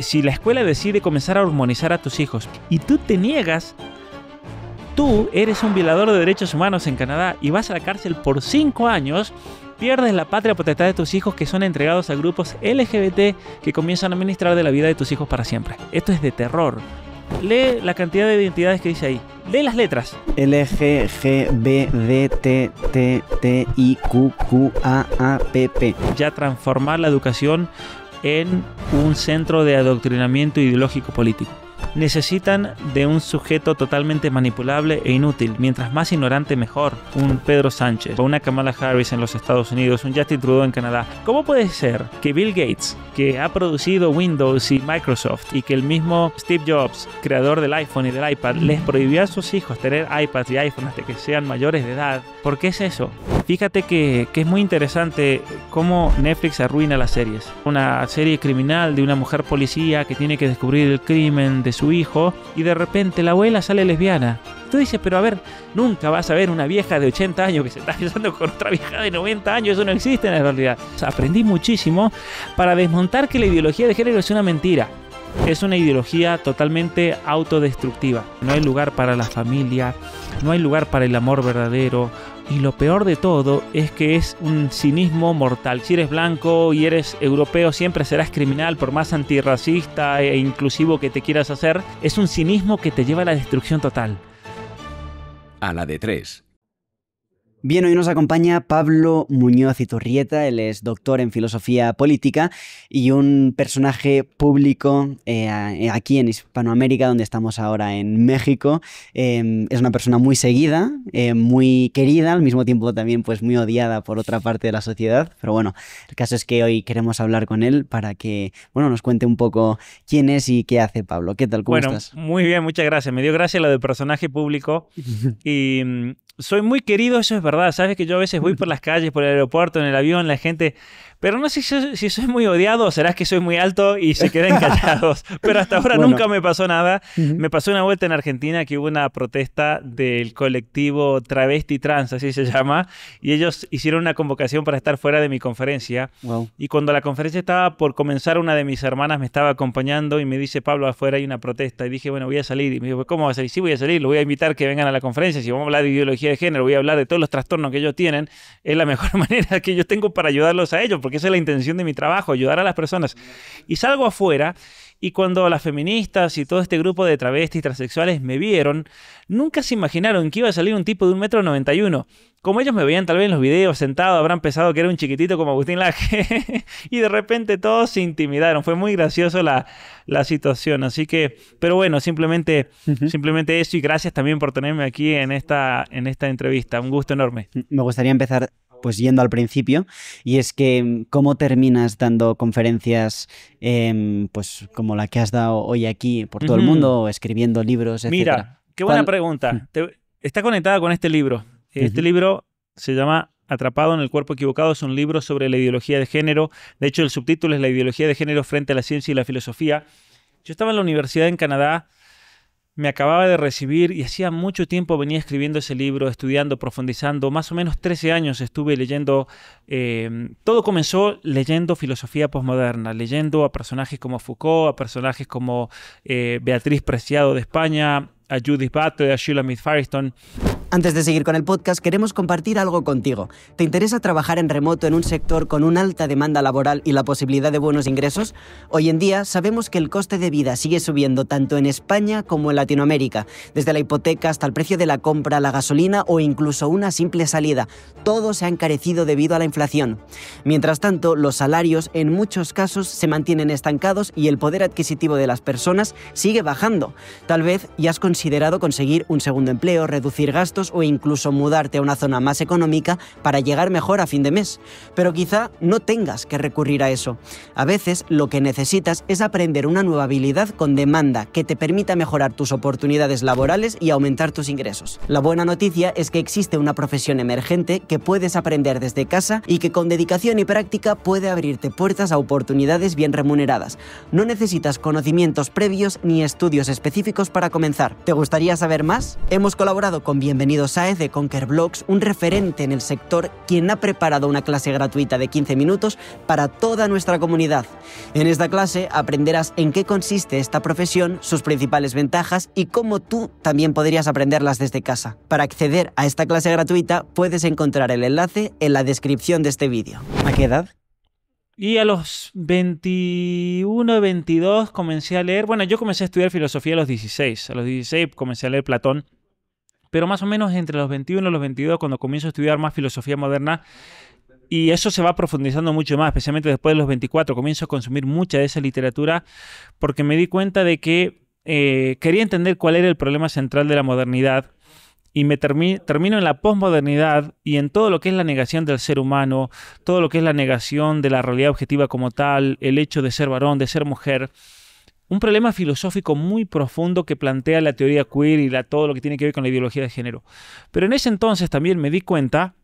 Si la escuela decide comenzar a hormonizar a tus hijos y tú te niegas, tú eres un violador de derechos humanos en Canadá y vas a la cárcel por 5 años, pierdes la patria potestad de tus hijos que son entregados a grupos LGBT que comienzan a administrar de la vida de tus hijos para siempre. Esto es de terror. Lee la cantidad de identidades que dice ahí. Lee las letras. L, G, G, B, D, T, T, T, I, Q, Q, A, A, P, P. Ya transformar la educación en un centro de adoctrinamiento ideológico político. Necesitan de un sujeto totalmente manipulable e inútil. Mientras más ignorante, mejor. Un Pedro Sánchez, o una Kamala Harris en los Estados Unidos, un Justin Trudeau en Canadá. ¿Cómo puede ser que Bill Gates, que ha producido Windows y Microsoft, y que el mismo Steve Jobs, creador del iPhone y del iPad, les prohibió a sus hijos tener iPads y iPhones hasta que sean mayores de edad? ¿Por qué es eso? Fíjate que es muy interesante cómo Netflix arruina las series. Una serie criminal de una mujer policía que tiene que descubrir el crimen de su hijo y de repente la abuela sale lesbiana. Tú dices, pero a ver, nunca vas a ver una vieja de 80 años que se está casando con otra vieja de 90 años. Eso no existe en la realidad. O sea, aprendí muchísimo para desmontar que la ideología de género es una mentira. Es una ideología totalmente autodestructiva. No hay lugar para la familia, no hay lugar para el amor verdadero. Y lo peor de todo es que es un cinismo mortal. Si eres blanco y eres europeo, siempre serás criminal, por más antirracista e inclusivo que te quieras hacer. Es un cinismo que te lleva a la destrucción total. A la de 3. Bien, hoy nos acompaña Pablo Muñoz Iturrieta. Él es doctor en filosofía política y un personaje público aquí en Hispanoamérica, donde estamos ahora en México. Es una persona muy seguida, muy querida, al mismo tiempo también pues muy odiada por otra parte de la sociedad. Pero bueno, el caso es que hoy queremos hablar con él para que nos cuente un poco quién es y qué hace. Pablo, ¿qué tal? ¿Cómo estás? Muy bien, muchas gracias. Me dio gracia lo de personaje público y soy muy querido, eso es verdad. Sabes que yo a veces voy por las calles, por el aeropuerto, en el avión, la gente... Pero no sé si soy muy odiado o será que soy muy alto y se queden callados. Pero hasta ahora nunca me pasó nada. Me pasó una vuelta en Argentina que hubo una protesta del colectivo Travesti Trans, así se llama, y ellos hicieron una convocación para estar fuera de mi conferencia. Wow. Y cuando la conferencia estaba por comenzar, una de mis hermanas me estaba acompañando y me dice, Pablo, afuera hay una protesta. Y dije, bueno, voy a salir. Y me dijo, ¿cómo vas a salir? Sí, voy a salir. Lo voy a invitar que vengan a la conferencia. Si vamos a hablar de ideología de género, voy a hablar de todos los trastornos que ellos tienen. Es la mejor manera que yo tengo para ayudarlos a ellos, porque esa es la intención de mi trabajo, ayudar a las personas. Y salgo afuera y cuando las feministas y todo este grupo de travestis transexuales me vieron, nunca se imaginaron que iba a salir un tipo de 1,91 m. Como ellos me veían tal vez en los videos sentado, habrán pensado que era un chiquitito como Agustín Laje y de repente todos se intimidaron. Fue muy gracioso la situación. Así que, pero bueno, simplemente eso, y gracias también por tenerme aquí en esta entrevista. Un gusto enorme. Me gustaría empezar pues yendo al principio, y es que ¿cómo terminas dando conferencias pues como la que has dado hoy aquí por todo el mundo, o escribiendo libros, etcétera? Mira, qué buena pregunta. Está conectada con este libro. Este libro se llama Atrapado en el cuerpo equivocado. Es un libro sobre la ideología de género. De hecho, el subtítulo es La ideología de género frente a la ciencia y la filosofía. Yo estaba en la universidad en Canadá, me acababa de recibir y hacía mucho tiempo venía escribiendo ese libro, estudiando, profundizando. Más o menos 13 años estuve leyendo. Todo comenzó leyendo filosofía posmoderna, leyendo a personajes como Foucault, a personajes como Beatriz Preciado de España, a Judith Butler, a Shulamit Firestone. Antes de seguir con el podcast, queremos compartir algo contigo. ¿Te interesa trabajar en remoto en un sector con una alta demanda laboral y la posibilidad de buenos ingresos? Hoy en día sabemos que el coste de vida sigue subiendo tanto en España como en Latinoamérica, desde la hipoteca hasta el precio de la compra, la gasolina o incluso una simple salida. Todo se ha encarecido debido a la inflación. Mientras tanto, los salarios en muchos casos se mantienen estancados y el poder adquisitivo de las personas sigue bajando. Tal vez ya has considerado conseguir un segundo empleo, reducir gastos o incluso mudarte a una zona más económica para llegar mejor a fin de mes. Pero quizá no tengas que recurrir a eso. A veces lo que necesitas es aprender una nueva habilidad con demanda que te permita mejorar tus oportunidades laborales y aumentar tus ingresos. La buena noticia es que existe una profesión emergente que puedes aprender desde casa y que con dedicación y práctica puede abrirte puertas a oportunidades bien remuneradas. No necesitas conocimientos previos ni estudios específicos para comenzar. ¿Te gustaría saber más? Hemos colaborado con Bienvenido Bienvenido Sáez de Conquer Blogs, un referente en el sector, quien ha preparado una clase gratuita de 15 minutos para toda nuestra comunidad. En esta clase aprenderás en qué consiste esta profesión, sus principales ventajas y cómo tú también podrías aprenderlas desde casa. Para acceder a esta clase gratuita puedes encontrar el enlace en la descripción de este vídeo. ¿A qué edad? Y a los 21, 22 comencé a leer. Bueno, yo comencé a estudiar filosofía a los 16. A los 16 comencé a leer Platón. Pero más o menos entre los 21 y los 22, cuando comienzo a estudiar más filosofía moderna, y eso se va profundizando mucho más, especialmente después de los 24, comienzo a consumir mucha de esa literatura porque me di cuenta de que quería entender cuál era el problema central de la modernidad. Y me termino en la posmodernidad y en todo lo que es la negación del ser humano, todo lo que es la negación de la realidad objetiva como tal, el hecho de ser varón, de ser mujer. Un problema filosófico muy profundo que plantea la teoría queer y todo lo que tiene que ver con la ideología de género. Pero en ese entonces también me di cuenta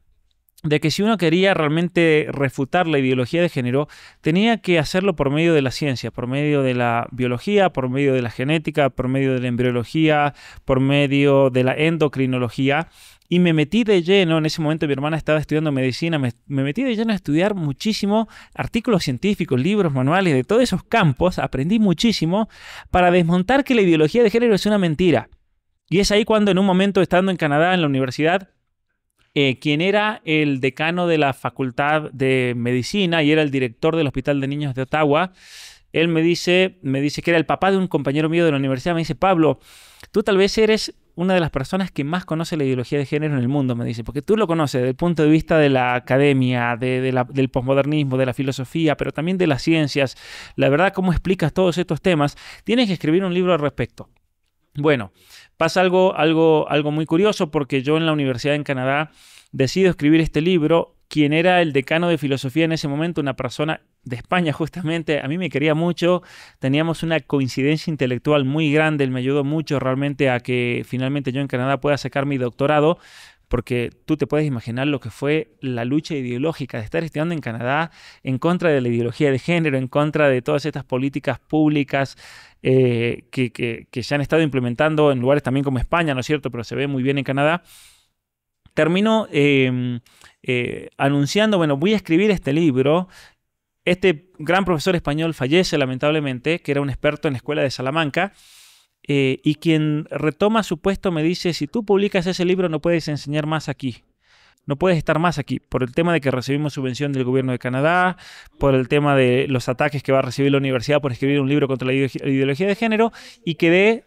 de que si uno quería realmente refutar la ideología de género, tenía que hacerlo por medio de la ciencia, por medio de la biología, por medio de la genética, por medio de la embriología, por medio de la endocrinología. Y me metí de lleno, en ese momento mi hermana estaba estudiando medicina, me metí de lleno a estudiar muchísimo artículos científicos, libros, manuales, de todos esos campos. Aprendí muchísimo para desmontar que la ideología de género es una mentira. Y es ahí cuando en un momento, estando en Canadá, en la universidad, quien era el decano de la Facultad de Medicina y era el director del Hospital de Niños de Ottawa, él me dice que era el papá de un compañero mío de la universidad, me dice: Pablo, tú tal vez eres una de las personas que más conoce la ideología de género en el mundo, me dice, porque tú lo conoces desde el punto de vista de la academia, del posmodernismo, de la filosofía, pero también de las ciencias. La verdad, ¿cómo explicas todos estos temas? Tienes que escribir un libro al respecto. Bueno, pasa algo muy curioso porque yo en la universidad en Canadá decido escribir este libro. Quien era el decano de filosofía en ese momento, una persona de España justamente, a mí me quería mucho, teníamos una coincidencia intelectual muy grande, él me ayudó mucho realmente a que finalmente yo en Canadá pueda sacar mi doctorado, porque tú te puedes imaginar lo que fue la lucha ideológica de estar estudiando en Canadá en contra de la ideología de género, en contra de todas estas políticas públicas que se han estado implementando en lugares también como España, ¿no es cierto? Pero se ve muy bien en Canadá. Termino anunciando, bueno, voy a escribir este libro. Este gran profesor español fallece lamentablemente, que era un experto en la escuela de Salamanca, y quien retoma su puesto me dice: si tú publicas ese libro no puedes enseñar más aquí. No puedes estar más aquí, por el tema de que recibimos subvención del gobierno de Canadá, por el tema de los ataques que va a recibir la universidad por escribir un libro contra la ideología de género, y quedé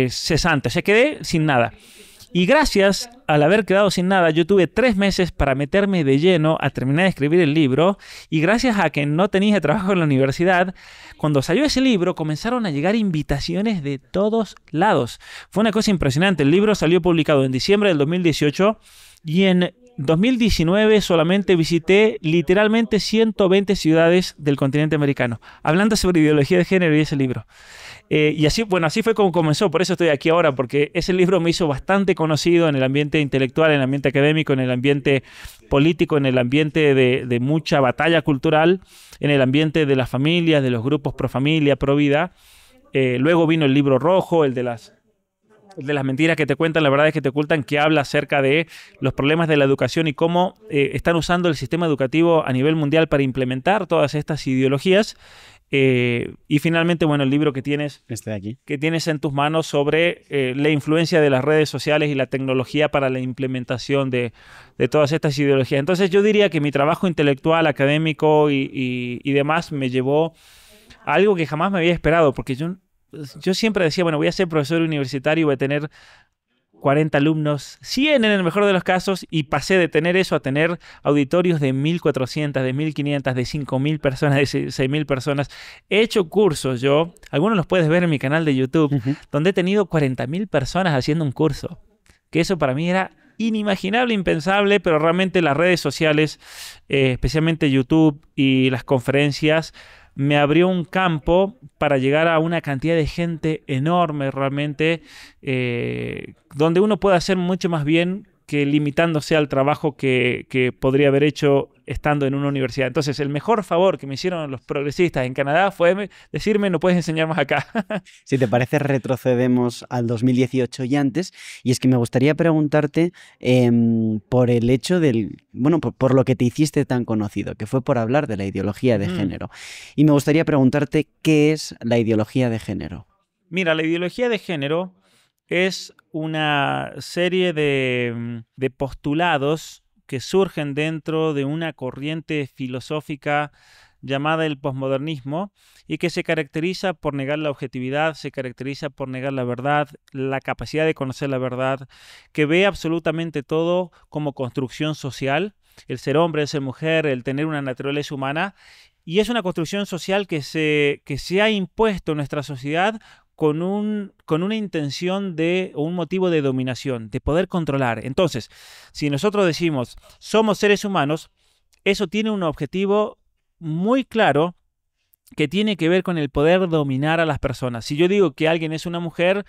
cesante, o sea, quedé sin nada. Y gracias al haber quedado sin nada, yo tuve 3 meses para meterme de lleno a terminar de escribir el libro, y gracias a que no tenía trabajo en la universidad, cuando salió ese libro comenzaron a llegar invitaciones de todos lados. Fue una cosa impresionante. El libro salió publicado en diciembre del 2018 y en 2019 solamente visité literalmente 120 ciudades del continente americano, hablando sobre ideología de género y ese libro. Y así, bueno, así fue como comenzó, por eso estoy aquí ahora, porque ese libro me hizo bastante conocido en el ambiente intelectual, en el ambiente académico, en el ambiente político, en el ambiente de mucha batalla cultural, en el ambiente de las familias, de los grupos pro familia, pro vida. Luego vino el libro rojo, el de las mentiras que te cuentan, la verdad es que te ocultan, que habla acerca de los problemas de la educación y cómo están usando el sistema educativo a nivel mundial para implementar todas estas ideologías. Y finalmente, bueno, el libro que tienes en tus manos sobre la influencia de las redes sociales y la tecnología para la implementación de todas estas ideologías. Entonces yo diría que mi trabajo intelectual, académico y demás me llevó a algo que jamás me había esperado, porque yo siempre decía, bueno, voy a ser profesor universitario, voy a tener 40 alumnos, 100 en el mejor de los casos, y pasé de tener eso a tener auditorios de 1.400, de 1.500, de 5.000 personas, de 6.000 personas. He hecho cursos yo, algunos los puedes ver en mi canal de YouTube, donde he tenido 40.000 personas haciendo un curso, que eso para mí era inimaginable, impensable, pero realmente las redes sociales, especialmente YouTube y las conferencias, me abrió un campo para llegar a una cantidad de gente enorme realmente, donde uno puede hacer mucho más bien que limitándose al trabajo que podría haber hecho estando en una universidad. Entonces, el mejor favor que me hicieron los progresistas en Canadá fue decirme no puedes enseñar más acá. Si te parece, retrocedemos al 2018 y antes. Y es que me gustaría preguntarte por el hecho bueno, por lo que te hiciste tan conocido, que fue por hablar de la ideología de género. Y me gustaría preguntarte qué es la ideología de género. Mira, la ideología de género es una serie de postulados que surgen dentro de una corriente filosófica llamada el posmodernismo y que se caracteriza por negar la objetividad, se caracteriza por negar la verdad, la capacidad de conocer la verdad, que ve absolutamente todo como construcción social, el ser hombre, el ser mujer, el tener una naturaleza humana, y es una construcción social que se ha impuesto en nuestra sociedad con una intención o un motivo de dominación, de poder controlar. Entonces, si nosotros decimos somos seres humanos, eso tiene un objetivo muy claro que tiene que ver con el poder dominar a las personas. Si yo digo que alguien es una mujer,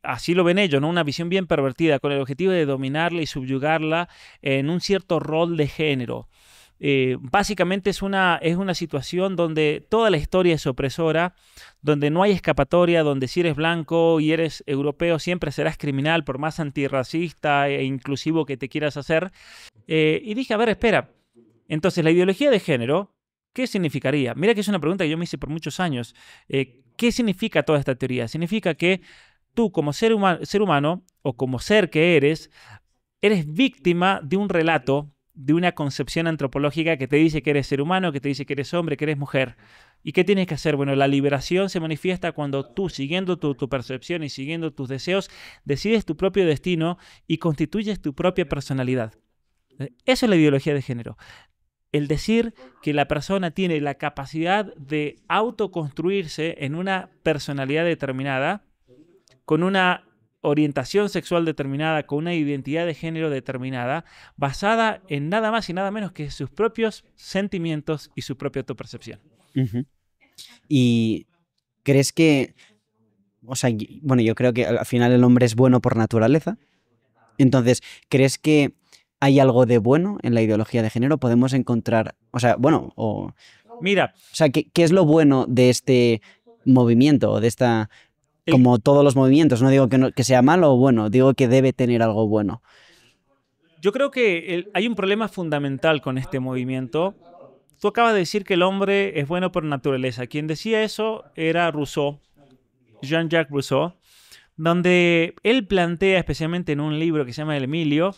así lo ven ellos, ¿no? Una visión bien pervertida, con el objetivo de dominarla y subyugarla en un cierto rol de género. Básicamente es una situación donde toda la historia es opresora, donde no hay escapatoria, donde si eres blanco y eres europeo siempre serás criminal por más antirracista e inclusivo que te quieras hacer. Y dije, a ver, espera, entonces la ideología de género, ¿qué significaría? Mira que es una pregunta que yo me hice por muchos años. ¿Qué significa toda esta teoría? Significa que tú como ser humano o como ser que eres víctima de un relato, de una concepción antropológica que te dice que eres ser humano, que te dice que eres hombre, que eres mujer. ¿Y qué tienes que hacer? Bueno, la liberación se manifiesta cuando tú, siguiendo tu percepción y siguiendo tus deseos, decides tu propio destino y constituyes tu propia personalidad. Eso es la ideología de género. El decir que la persona tiene la capacidad de autoconstruirse en una personalidad determinada, con una orientación sexual determinada, con una identidad de género determinada, basada en nada más y nada menos que sus propios sentimientos y su propia autopercepción. ¿Y crees que, o sea, bueno, yo creo que al final el hombre es bueno por naturaleza? Entonces, ¿crees que hay algo de bueno en la ideología de género? ¿Podemos encontrar, o sea, bueno, Mira, o sea, ¿qué es lo bueno de este movimiento o de esta... Como todos los movimientos, no digo que sea malo o bueno, digo que debe tener algo bueno. Yo creo que hay un problema fundamental con este movimiento. Tú acabas de decir que el hombre es bueno por naturaleza. Quien decía eso era Rousseau, Jean-Jacques Rousseau, donde él plantea, especialmente en un libro que se llama El Emilio,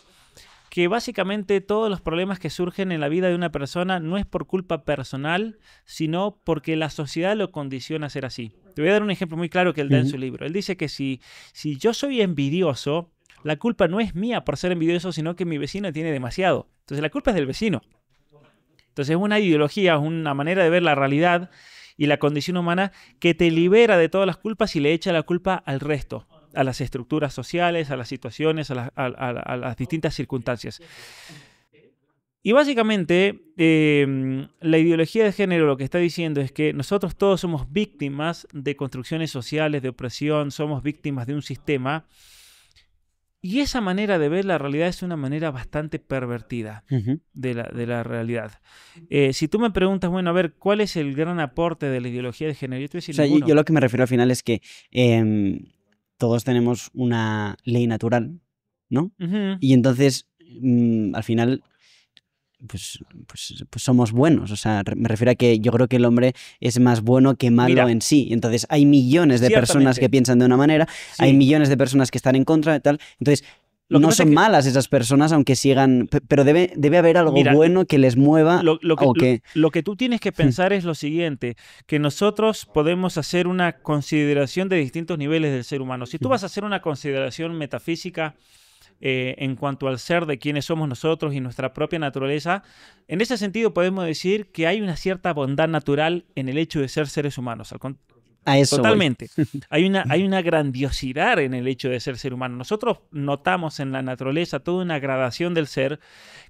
que básicamente todos los problemas que surgen en la vida de una persona no es por culpa personal, sino porque la sociedad lo condiciona a ser así. Te voy a dar un ejemplo muy claro que él da en su libro. Él dice que si yo soy envidioso, la culpa no es mía por ser envidioso, sino que mi vecino tiene demasiado. Entonces la culpa es del vecino. Entonces es una ideología, es una manera de ver la realidad y la condición humana que te libera de todas las culpas y le echa la culpa al resto, a las estructuras sociales, a las situaciones, a las distintas circunstancias. Y básicamente la ideología de género lo que está diciendo es que nosotros todos somos víctimas de construcciones sociales, de opresión, somos víctimas de un sistema. Y esa manera de ver la realidad es una manera bastante pervertida de la realidad. Si tú me preguntas, bueno, a ver, ¿cuál es el gran aporte de la ideología de género? Yo te voy a decir, o sea, yo lo que me refiero al final es que todos tenemos una ley natural, ¿no? Y entonces, al final, pues somos buenos. O sea, me refiero a que yo creo que el hombre es más bueno que malo en sí. Entonces, hay millones de personas que piensan de una manera, hay millones de personas que están en contra de tal. Entonces, no son malas esas personas, aunque sigan... Pero debe haber algo bueno que les mueva. Lo que tú tienes que pensar es lo siguiente, que nosotros podemos hacer una consideración de distintos niveles del ser humano. Si tú vas a hacer una consideración metafísica en cuanto al ser de quiénes somos nosotros y nuestra propia naturaleza, en ese sentido podemos decir que hay una cierta bondad natural en el hecho de ser seres humanos. A eso totalmente. Hay una grandiosidad en el hecho de ser humano. Nosotros notamos en la naturaleza toda una gradación del ser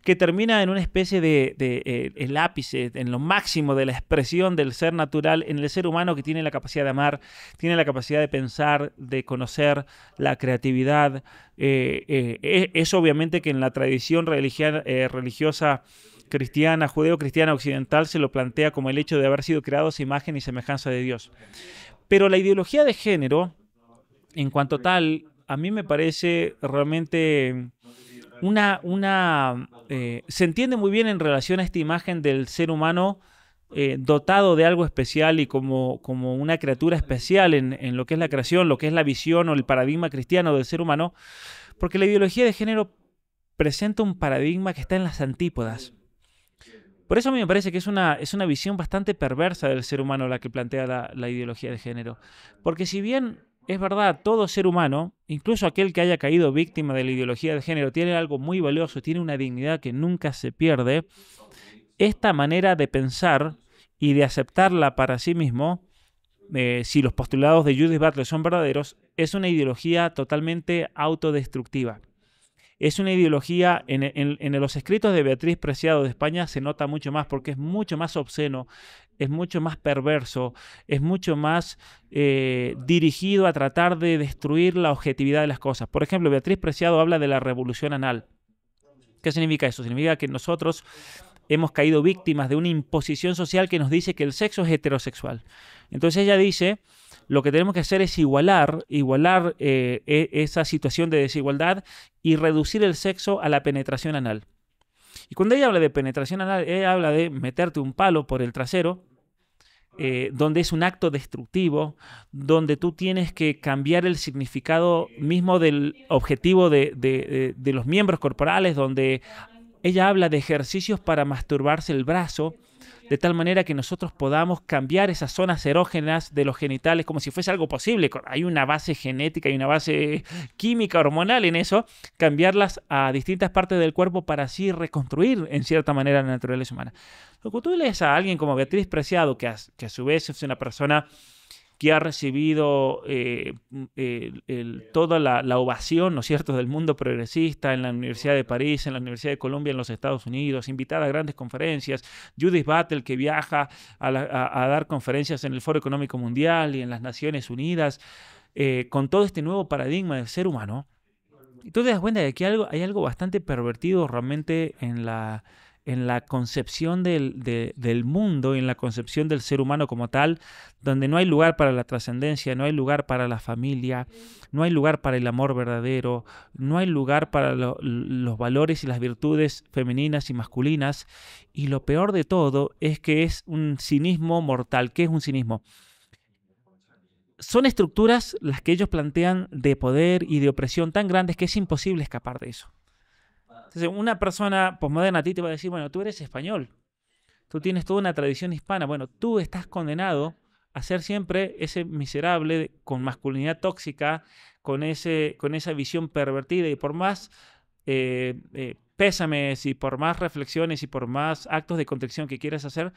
que termina en una especie de el ápice, en lo máximo de la expresión del ser natural en el ser humano, que tiene la capacidad de amar, tiene la capacidad de pensar, de conocer, la creatividad. Es obviamente que en la tradición religiosa cristiana, judeo-cristiana occidental, se lo plantea como el hecho de haber sido creados a imagen y semejanza de Dios. Pero la ideología de género, en cuanto tal, a mí me parece realmente se entiende muy bien en relación a esta imagen del ser humano dotado de algo especial y como una criatura especial en lo que es la creación, lo que es la visión o el paradigma cristiano del ser humano, porque la ideología de género presenta un paradigma que está en las antípodas. Por eso a mí me parece que es una visión bastante perversa del ser humano la que plantea la ideología de género. Porque si bien es verdad, todo ser humano, incluso aquel que haya caído víctima de la ideología de género, tiene algo muy valioso, tiene una dignidad que nunca se pierde, esta manera de pensar y de aceptarla para sí mismo, si los postulados de Judith Butler son verdaderos, es una ideología totalmente autodestructiva. Es una ideología, en los escritos de Beatriz Preciado de España se nota mucho más porque es mucho más obsceno, es mucho más perverso, es mucho más dirigido a tratar de destruir la objetividad de las cosas. Por ejemplo, Beatriz Preciado habla de la revolución anal. ¿Qué significa eso? Significa que nosotros hemos caído víctimas de una imposición social que nos dice que el sexo es heterosexual. Entonces ella dice, lo que tenemos que hacer es igualar esa situación de desigualdad y reducir el sexo a la penetración anal. Y cuando ella habla de penetración anal, ella habla de meterte un palo por el trasero, donde es un acto destructivo, donde tú tienes que cambiar el significado mismo del objetivo de los miembros corporales, donde ella habla de ejercicios para masturbarse el brazo, de tal manera que nosotros podamos cambiar esas zonas erógenas de los genitales como si fuese algo posible. Hay una base genética, hay una base química, hormonal en eso, cambiarlas a distintas partes del cuerpo para así reconstruir en cierta manera la naturaleza humana. Cuando tú lees a alguien como Beatriz Preciado, que a su vez es una persona que ha recibido toda la ovación, ¿no es cierto?, del mundo progresista en la Universidad de París, en la Universidad de Columbia en los Estados Unidos, invitada a grandes conferencias, Judith Butler, que viaja a dar conferencias en el Foro Económico Mundial y en las Naciones Unidas, con todo este nuevo paradigma del ser humano. Y tú te das cuenta de que hay algo bastante pervertido realmente en la concepción del mundo, en la concepción del ser humano como tal, donde no hay lugar para la trascendencia, no hay lugar para la familia, no hay lugar para el amor verdadero, no hay lugar para los valores y las virtudes femeninas y masculinas, y lo peor de todo es que es un cinismo mortal. ¿Qué es un cinismo? Son estructuras las que ellos plantean de poder y de opresión tan grandes que es imposible escapar de eso. Entonces, una persona posmoderna a ti te va a decir, bueno, tú eres español, tú tienes toda una tradición hispana, bueno, tú estás condenado a ser siempre ese miserable con masculinidad tóxica, con esa visión pervertida, y por más pésames y por más reflexiones y por más actos de contrición que quieras hacer,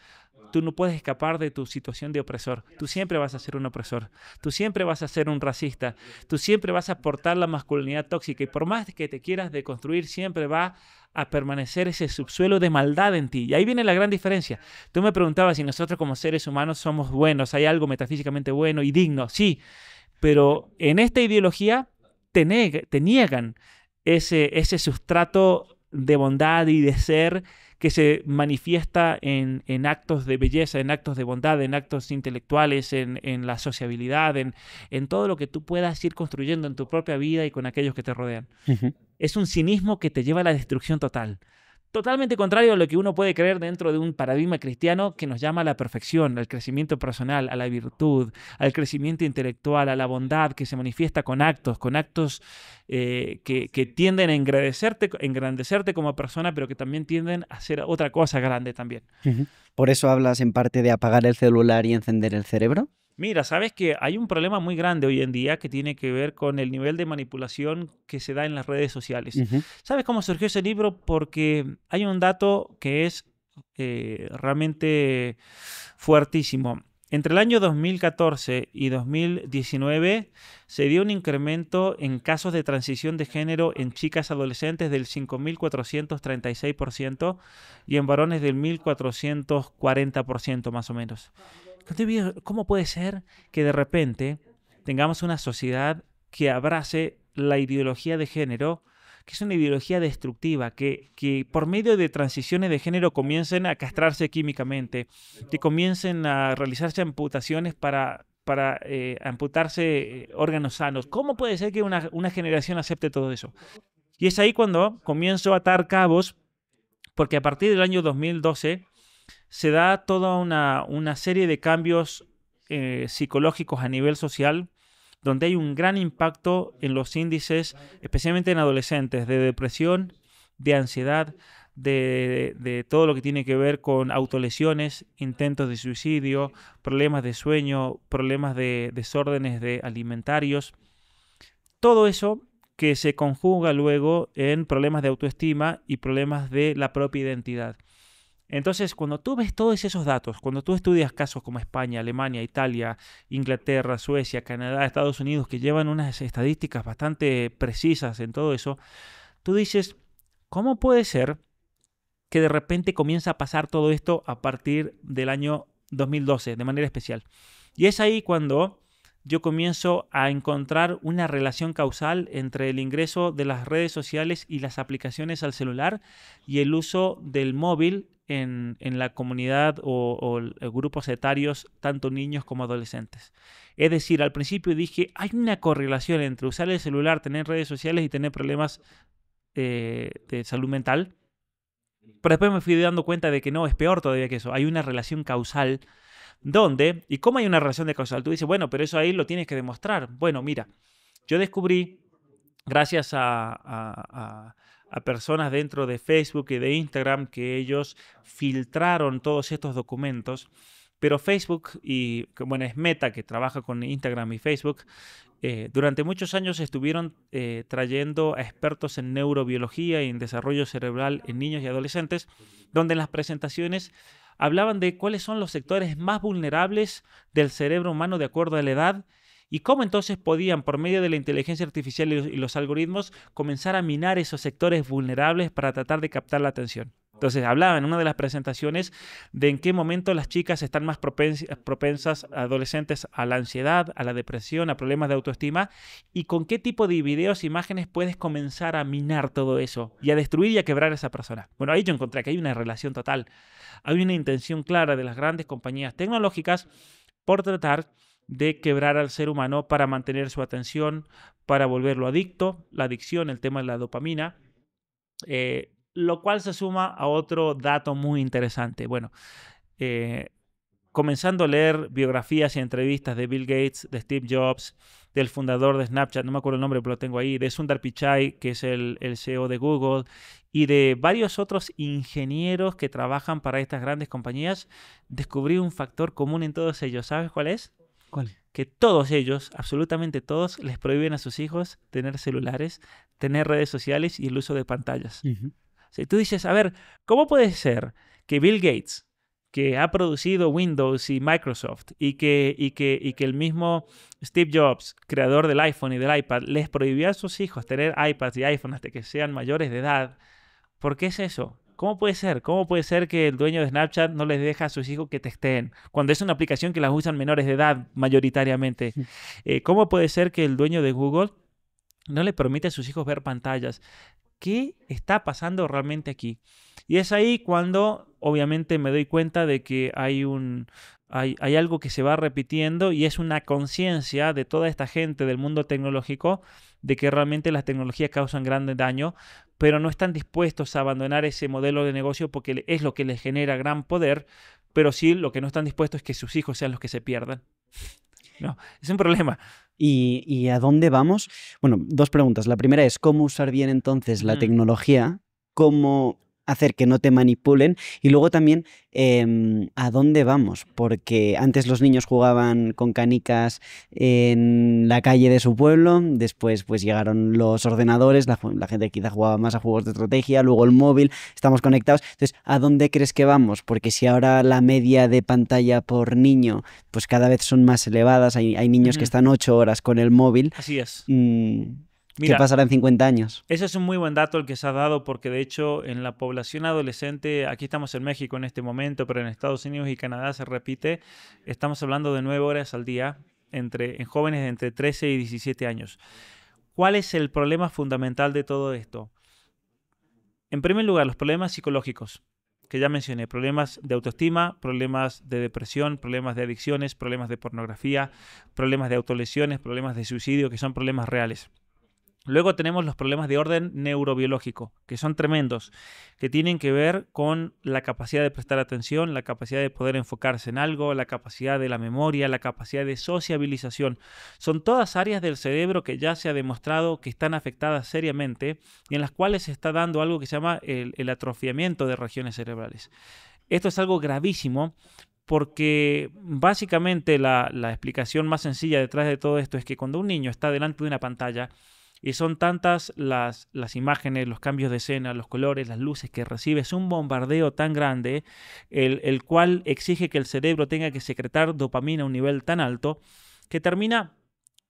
tú no puedes escapar de tu situación de opresor. Tú siempre vas a ser un opresor. Tú siempre vas a ser un racista. Tú siempre vas a portar la masculinidad tóxica. Y por más que te quieras deconstruir, siempre va a permanecer ese subsuelo de maldad en ti. Y ahí viene la gran diferencia. Tú me preguntabas si nosotros como seres humanos somos buenos, hay algo metafísicamente bueno y digno. Sí, pero en esta ideología te niegan ese sustrato de bondad y de ser que se manifiesta en actos de belleza, en actos de bondad, en actos intelectuales, en la sociabilidad, en todo lo que tú puedas ir construyendo en tu propia vida y con aquellos que te rodean. Ujú. Es un cinismo que te lleva a la destrucción total. Totalmente contrario a lo que uno puede creer dentro de un paradigma cristiano que nos llama a la perfección, al crecimiento personal, a la virtud, al crecimiento intelectual, a la bondad que se manifiesta con actos que tienden a engrandecerte como persona, pero que también tienden a hacer otra cosa grande también. Ujú. ¿Por eso hablas en parte de apagar el celular y encender el cerebro? Mira, sabes que hay un problema muy grande hoy en día que tiene que ver con el nivel de manipulación que se da en las redes sociales. Ujú. ¿Sabes cómo surgió ese libro? Porque hay un dato que es realmente fuertísimo. Entre el año 2014 y 2019 se dio un incremento en casos de transición de género en chicas adolescentes del 5.436% y en varones del 1.440% más o menos. ¿Cómo puede ser que de repente tengamos una sociedad que abrace la ideología de género, que es una ideología destructiva, que por medio de transiciones de género comiencen a castrarse químicamente, que comiencen a realizarse amputaciones para amputarse órganos sanos. ¿Cómo puede ser que una generación acepte todo eso? Y es ahí cuando comienzo a atar cabos, porque a partir del año 2012 se da toda una serie de cambios psicológicos a nivel social, donde hay un gran impacto en los índices, especialmente en adolescentes, de depresión, de ansiedad, de todo lo que tiene que ver con autolesiones, intentos de suicidio, problemas de sueño, problemas de desórdenes alimentarios. Todo eso que se conjuga luego en problemas de autoestima y problemas de la propia identidad. Entonces, cuando tú ves todos esos datos, cuando tú estudias casos como España, Alemania, Italia, Inglaterra, Suecia, Canadá, Estados Unidos, que llevan unas estadísticas bastante precisas en todo eso, tú dices, ¿cómo puede ser que de repente comienza a pasar todo esto a partir del año 2012, de manera especial? Y es ahí cuando yo comienzo a encontrar una relación causal entre el ingreso de las redes sociales y las aplicaciones al celular y el uso del móvil en la comunidad o grupos etarios, tanto niños como adolescentes. Es decir, al principio dije, hay una correlación entre usar el celular, tener redes sociales y tener problemas de salud mental. Pero después me fui dando cuenta de que no, es peor todavía que eso. Hay una relación causal. ¿Dónde? ¿Y cómo hay una relación de causal? Tú dices, bueno, pero eso ahí lo tienes que demostrar. Bueno, mira, yo descubrí, gracias a personas dentro de Facebook y de Instagram, que ellos filtraron todos estos documentos, pero Facebook bueno, es Meta, que trabaja con Instagram y Facebook, durante muchos años estuvieron trayendo a expertos en neurobiología y en desarrollo cerebral en niños y adolescentes, donde en las presentaciones hablaban de cuáles son los sectores más vulnerables del cerebro humano de acuerdo a la edad y cómo entonces podían, por medio de la inteligencia artificial y los algoritmos, comenzar a minar esos sectores vulnerables para tratar de captar la atención. Entonces hablaba en una de las presentaciones de en qué momento las chicas están más propensas, adolescentes, a la ansiedad, a la depresión, a problemas de autoestima, y con qué tipo de videos, imágenes puedes comenzar a minar todo eso y a destruir y a quebrar a esa persona. Bueno, ahí yo encontré que hay una relación total. Hay una intención clara de las grandes compañías tecnológicas por tratar de quebrar al ser humano para mantener su atención, para volverlo adicto, la adicción, el tema de la dopamina, lo cual se suma a otro dato muy interesante. Bueno, comenzando a leer biografías y entrevistas de Bill Gates, de Steve Jobs, del fundador de Snapchat, no me acuerdo el nombre, pero lo tengo ahí, de Sundar Pichai, que es el CEO de Google, y de varios otros ingenieros que trabajan para estas grandes compañías, descubrí un factor común en todos ellos. ¿Sabes cuál es? ¿Cuál? Que todos ellos, absolutamente todos, les prohíben a sus hijos tener celulares, tener redes sociales y el uso de pantallas. Uh-huh. Si tú dices, a ver, ¿cómo puede ser que Bill Gates, que ha producido Windows y Microsoft, y que el mismo Steve Jobs, creador del iPhone y del iPad, les prohibió a sus hijos tener iPads y iPhones hasta que sean mayores de edad? ¿Por qué es eso? ¿Cómo puede ser? ¿Cómo puede ser que el dueño de Snapchat no les deja a sus hijos que texteen? Cuando es una aplicación que las usan menores de edad mayoritariamente. ¿Cómo puede ser que el dueño de Google no le permite a sus hijos ver pantallas? ¿Qué está pasando realmente aquí? Y es ahí cuando obviamente me doy cuenta de que hay algo que se va repitiendo y es una conciencia de toda esta gente del mundo tecnológico de que realmente las tecnologías causan gran daño, pero no están dispuestos a abandonar ese modelo de negocio porque es lo que les genera gran poder, pero sí lo que no están dispuestos es que sus hijos sean los que se pierdan. No, es un problema. ¿Y a dónde vamos? Bueno, dos preguntas. La primera es cómo usar bien entonces la tecnología, cómo hacer que no te manipulen y luego también a dónde vamos, porque antes los niños jugaban con canicas en la calle de su pueblo, después pues llegaron los ordenadores, la gente quizá jugaba más a juegos de estrategia, luego el móvil, estamos conectados. Entonces, ¿a dónde crees que vamos? Porque si ahora la media de pantalla por niño pues cada vez son más elevadas, hay niños que están 8 horas con el móvil. Así es. ¿Qué pasará en 50 años? Ese es un muy buen dato el que se ha dado porque de hecho en la población adolescente, aquí estamos en México en este momento, pero en Estados Unidos y Canadá se repite, estamos hablando de 9 horas al día en jóvenes de entre 13 y 17 años. ¿Cuál es el problema fundamental de todo esto? En primer lugar, los problemas psicológicos, que ya mencioné, problemas de autoestima, problemas de depresión, problemas de adicciones, problemas de pornografía, problemas de autolesiones, problemas de suicidio, que son problemas reales. Luego tenemos los problemas de orden neurobiológico, que son tremendos, que tienen que ver con la capacidad de prestar atención, la capacidad de poder enfocarse en algo, la capacidad de la memoria, la capacidad de sociabilización. Son todas áreas del cerebro que ya se ha demostrado que están afectadas seriamente y en las cuales se está dando algo que se llama el atrofiamiento de regiones cerebrales. Esto es algo gravísimo, porque básicamente la explicación más sencilla detrás de todo esto es que cuando un niño está delante de una pantalla, y son tantas las imágenes, los cambios de escena, los colores, las luces que recibe. Es un bombardeo tan grande, el cual exige que el cerebro tenga que secretar dopamina a un nivel tan alto, que termina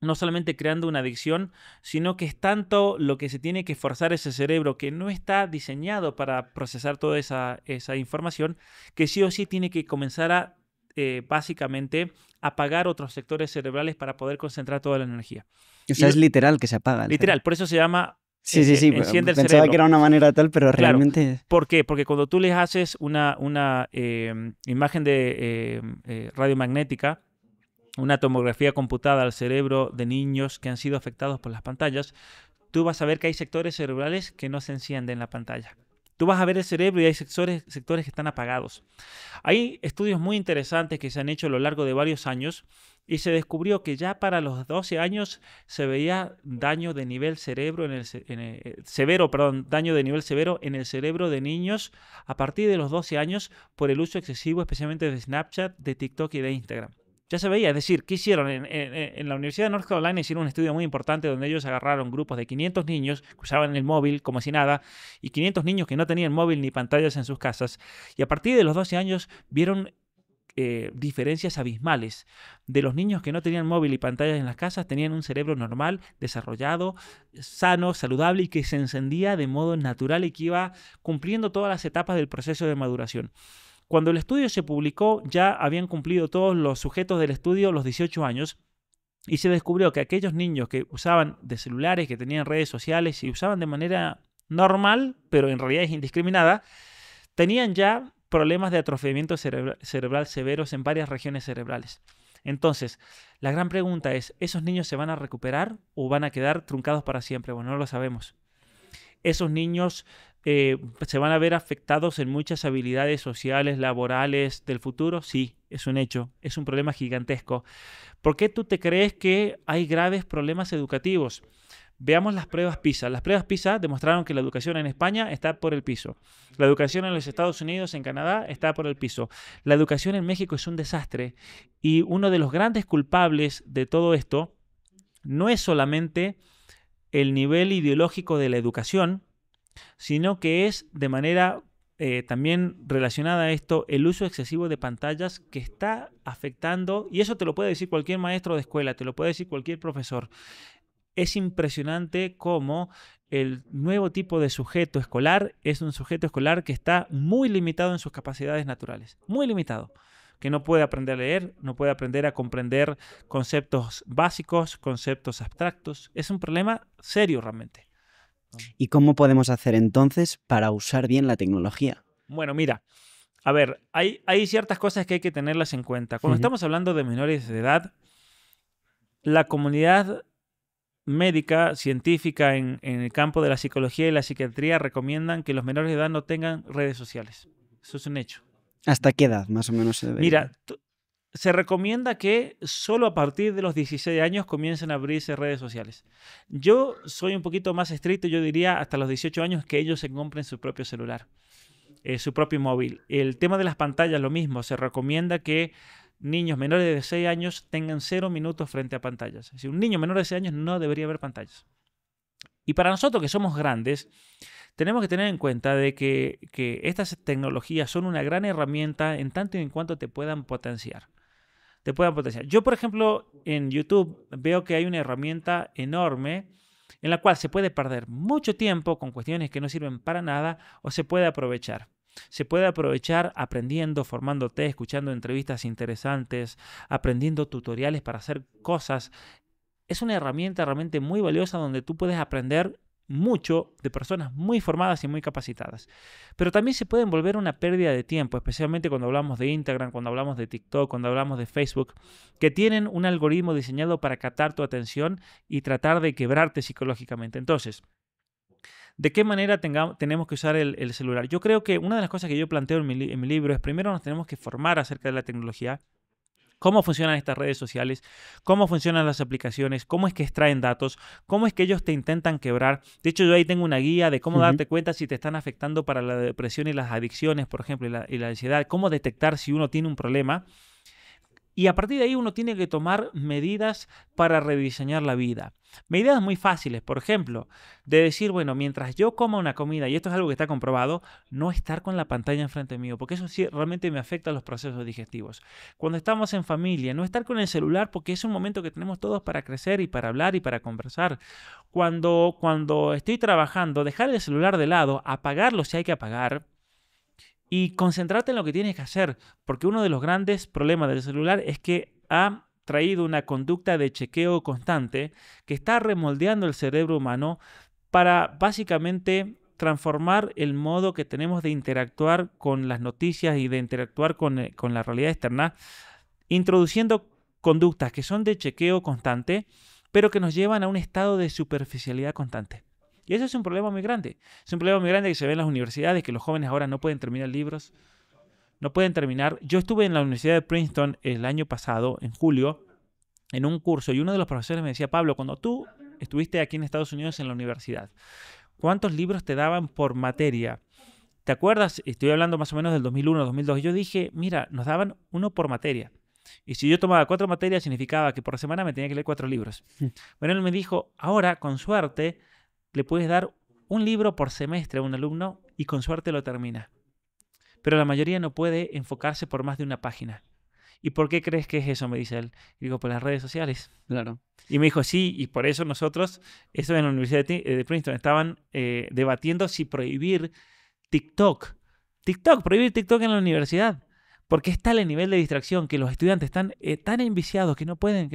no solamente creando una adicción, sino que es tanto lo que se tiene que forzar ese cerebro, que no está diseñado para procesar toda esa información, que sí o sí tiene que comenzar a básicamente apagar otros sectores cerebrales para poder concentrar toda la energía. O sea, es literal que se apaga. Literal, por eso se llama sí, enciende el pensaba cerebro. Que era una manera tal, pero claro, realmente... ¿por qué? Porque cuando tú les haces una imagen de radiomagnética, una tomografía computada al cerebro de niños que han sido afectados por las pantallas, tú vas a ver que hay sectores cerebrales que no se encienden en la pantalla. Tú vas a ver el cerebro y hay sectores que están apagados. Hay estudios muy interesantes que se han hecho a lo largo de varios años y se descubrió que ya para los 12 años se veía daño de nivel daño de nivel severo en el cerebro de niños a partir de los 12 años por el uso excesivo, especialmente de Snapchat, de TikTok y de Instagram. Ya se veía, es decir, ¿qué hicieron? En la Universidad de North Carolina hicieron un estudio muy importante donde ellos agarraron grupos de 500 niños que usaban el móvil como si nada y 500 niños que no tenían móvil ni pantallas en sus casas, y a partir de los 12 años vieron diferencias abismales. De los niños que no tenían móvil y pantallas en las casas tenían un cerebro normal, desarrollado, sano, saludable y que se encendía de modo natural y que iba cumpliendo todas las etapas del proceso de maduración. Cuando el estudio se publicó, ya habían cumplido todos los sujetos del estudio los 18 años y se descubrió que aquellos niños que usaban de celulares, que tenían redes sociales y usaban de manera normal, pero en realidad es indiscriminada, tenían ya problemas de atrofiamiento cerebral severos en varias regiones cerebrales. Entonces, la gran pregunta es, ¿esos niños se van a recuperar o van a quedar truncados para siempre? Bueno, no lo sabemos. Esos niños se van a ver afectados en muchas habilidades sociales, laborales del futuro. Sí, es un hecho, es un problema gigantesco. ¿Por qué tú te crees que hay graves problemas educativos? Veamos las pruebas PISA. Las pruebas PISA demostraron que la educación en España está por el piso. La educación en los Estados Unidos, en Canadá, está por el piso. La educación en México es un desastre. Y uno de los grandes culpables de todo esto no es solamente el nivel ideológico de la educación, sino que es de manera también relacionada a esto el uso excesivo de pantallas que está afectando, y eso te lo puede decir cualquier maestro de escuela, te lo puede decir cualquier profesor. Es impresionante cómo el nuevo tipo de sujeto escolar es un sujeto escolar que está muy limitado en sus capacidades naturales, muy limitado, que no puede aprender a leer, no puede aprender a comprender conceptos básicos, conceptos abstractos. Es un problema serio realmente. ¿Y cómo podemos hacer entonces para usar bien la tecnología? Bueno, mira, a ver, hay ciertas cosas que hay que tenerlas en cuenta. Cuando estamos hablando de menores de edad, la comunidad médica, científica en el campo de la psicología y la psiquiatría recomiendan que los menores de edad no tengan redes sociales. Eso es un hecho. ¿Hasta qué edad más o menos se debería? Mira, se recomienda que solo a partir de los 16 años comiencen a abrirse redes sociales. Yo soy un poquito más estricto, yo diría hasta los 18 años que ellos se compren su propio celular, su propio móvil. El tema de las pantallas, lo mismo. Se recomienda que niños menores de 6 años tengan 0 minutos frente a pantallas. Es decir, un niño menor de 6 años no debería ver pantallas. Y para nosotros que somos grandes, tenemos que tener en cuenta de que estas tecnologías son una gran herramienta en tanto y en cuanto te puedan potenciar. Yo, por ejemplo, en YouTube veo que hay una herramienta enorme en la cual se puede perder mucho tiempo con cuestiones que no sirven para nada o se puede aprovechar. Se puede aprovechar aprendiendo, formándote, escuchando entrevistas interesantes, aprendiendo tutoriales para hacer cosas. Es una herramienta realmente muy valiosa donde tú puedes aprender mucho de personas muy formadas y muy capacitadas. Pero también se pueden volver una pérdida de tiempo, especialmente cuando hablamos de Instagram, cuando hablamos de TikTok, cuando hablamos de Facebook, que tienen un algoritmo diseñado para captar tu atención y tratar de quebrarte psicológicamente. Entonces, ¿de qué manera tenemos que usar el celular? Yo creo que una de las cosas que yo planteo en mi libro es primero nos tenemos que formar acerca de la tecnología. Cómo funcionan estas redes sociales, cómo funcionan las aplicaciones, cómo es que extraen datos, cómo es que ellos te intentan quebrar. De hecho, yo ahí tengo una guía de cómo darte cuenta si te están afectando para la depresión y las adicciones, por ejemplo, y la ansiedad, cómo detectar si uno tiene un problema. Y a partir de ahí uno tiene que tomar medidas para rediseñar la vida. Medidas muy fáciles, por ejemplo, de decir, bueno, mientras yo coma una comida, y esto es algo que está comprobado, no estar con la pantalla enfrente mío, porque eso sí realmente me afecta a los procesos digestivos. Cuando estamos en familia, no estar con el celular, porque es un momento que tenemos todos para crecer y para hablar y para conversar. Cuando estoy trabajando, dejar el celular de lado, apagarlo si hay que apagar, y concentrarte en lo que tienes que hacer, porque uno de los grandes problemas del celular es que ha traído una conducta de chequeo constante que está remoldeando el cerebro humano para básicamente transformar el modo que tenemos de interactuar con las noticias y de interactuar con la realidad externa, introduciendo conductas que son de chequeo constante, pero que nos llevan a un estado de superficialidad constante. Y eso es un problema muy grande. Es un problema muy grande que se ve en las universidades, que los jóvenes ahora no pueden terminar libros, no pueden terminar. Yo estuve en la Universidad de Princeton el año pasado, en julio, en un curso, y uno de los profesores me decía, Pablo, cuando tú estuviste aquí en Estados Unidos en la universidad, ¿cuántos libros te daban por materia? ¿Te acuerdas? Estoy hablando más o menos del 2001, 2002. Y yo dije, mira, nos daban uno por materia. Y si yo tomaba 4 materias, significaba que por semana me tenía que leer 4 libros. Bueno, él me dijo, ahora, con suerte, le puedes dar un libro por semestre a un alumno y con suerte lo termina. Pero la mayoría no puede enfocarse por más de una página. ¿Y por qué crees que es eso? Me dice él. Y digo, por las redes sociales. Claro. Y me dijo, sí, y por eso nosotros, eso en la Universidad de Princeton, estaban debatiendo si prohibir TikTok. Prohibir TikTok en la universidad. Porque es tal el nivel de distracción que los estudiantes están tan enviciados que no pueden.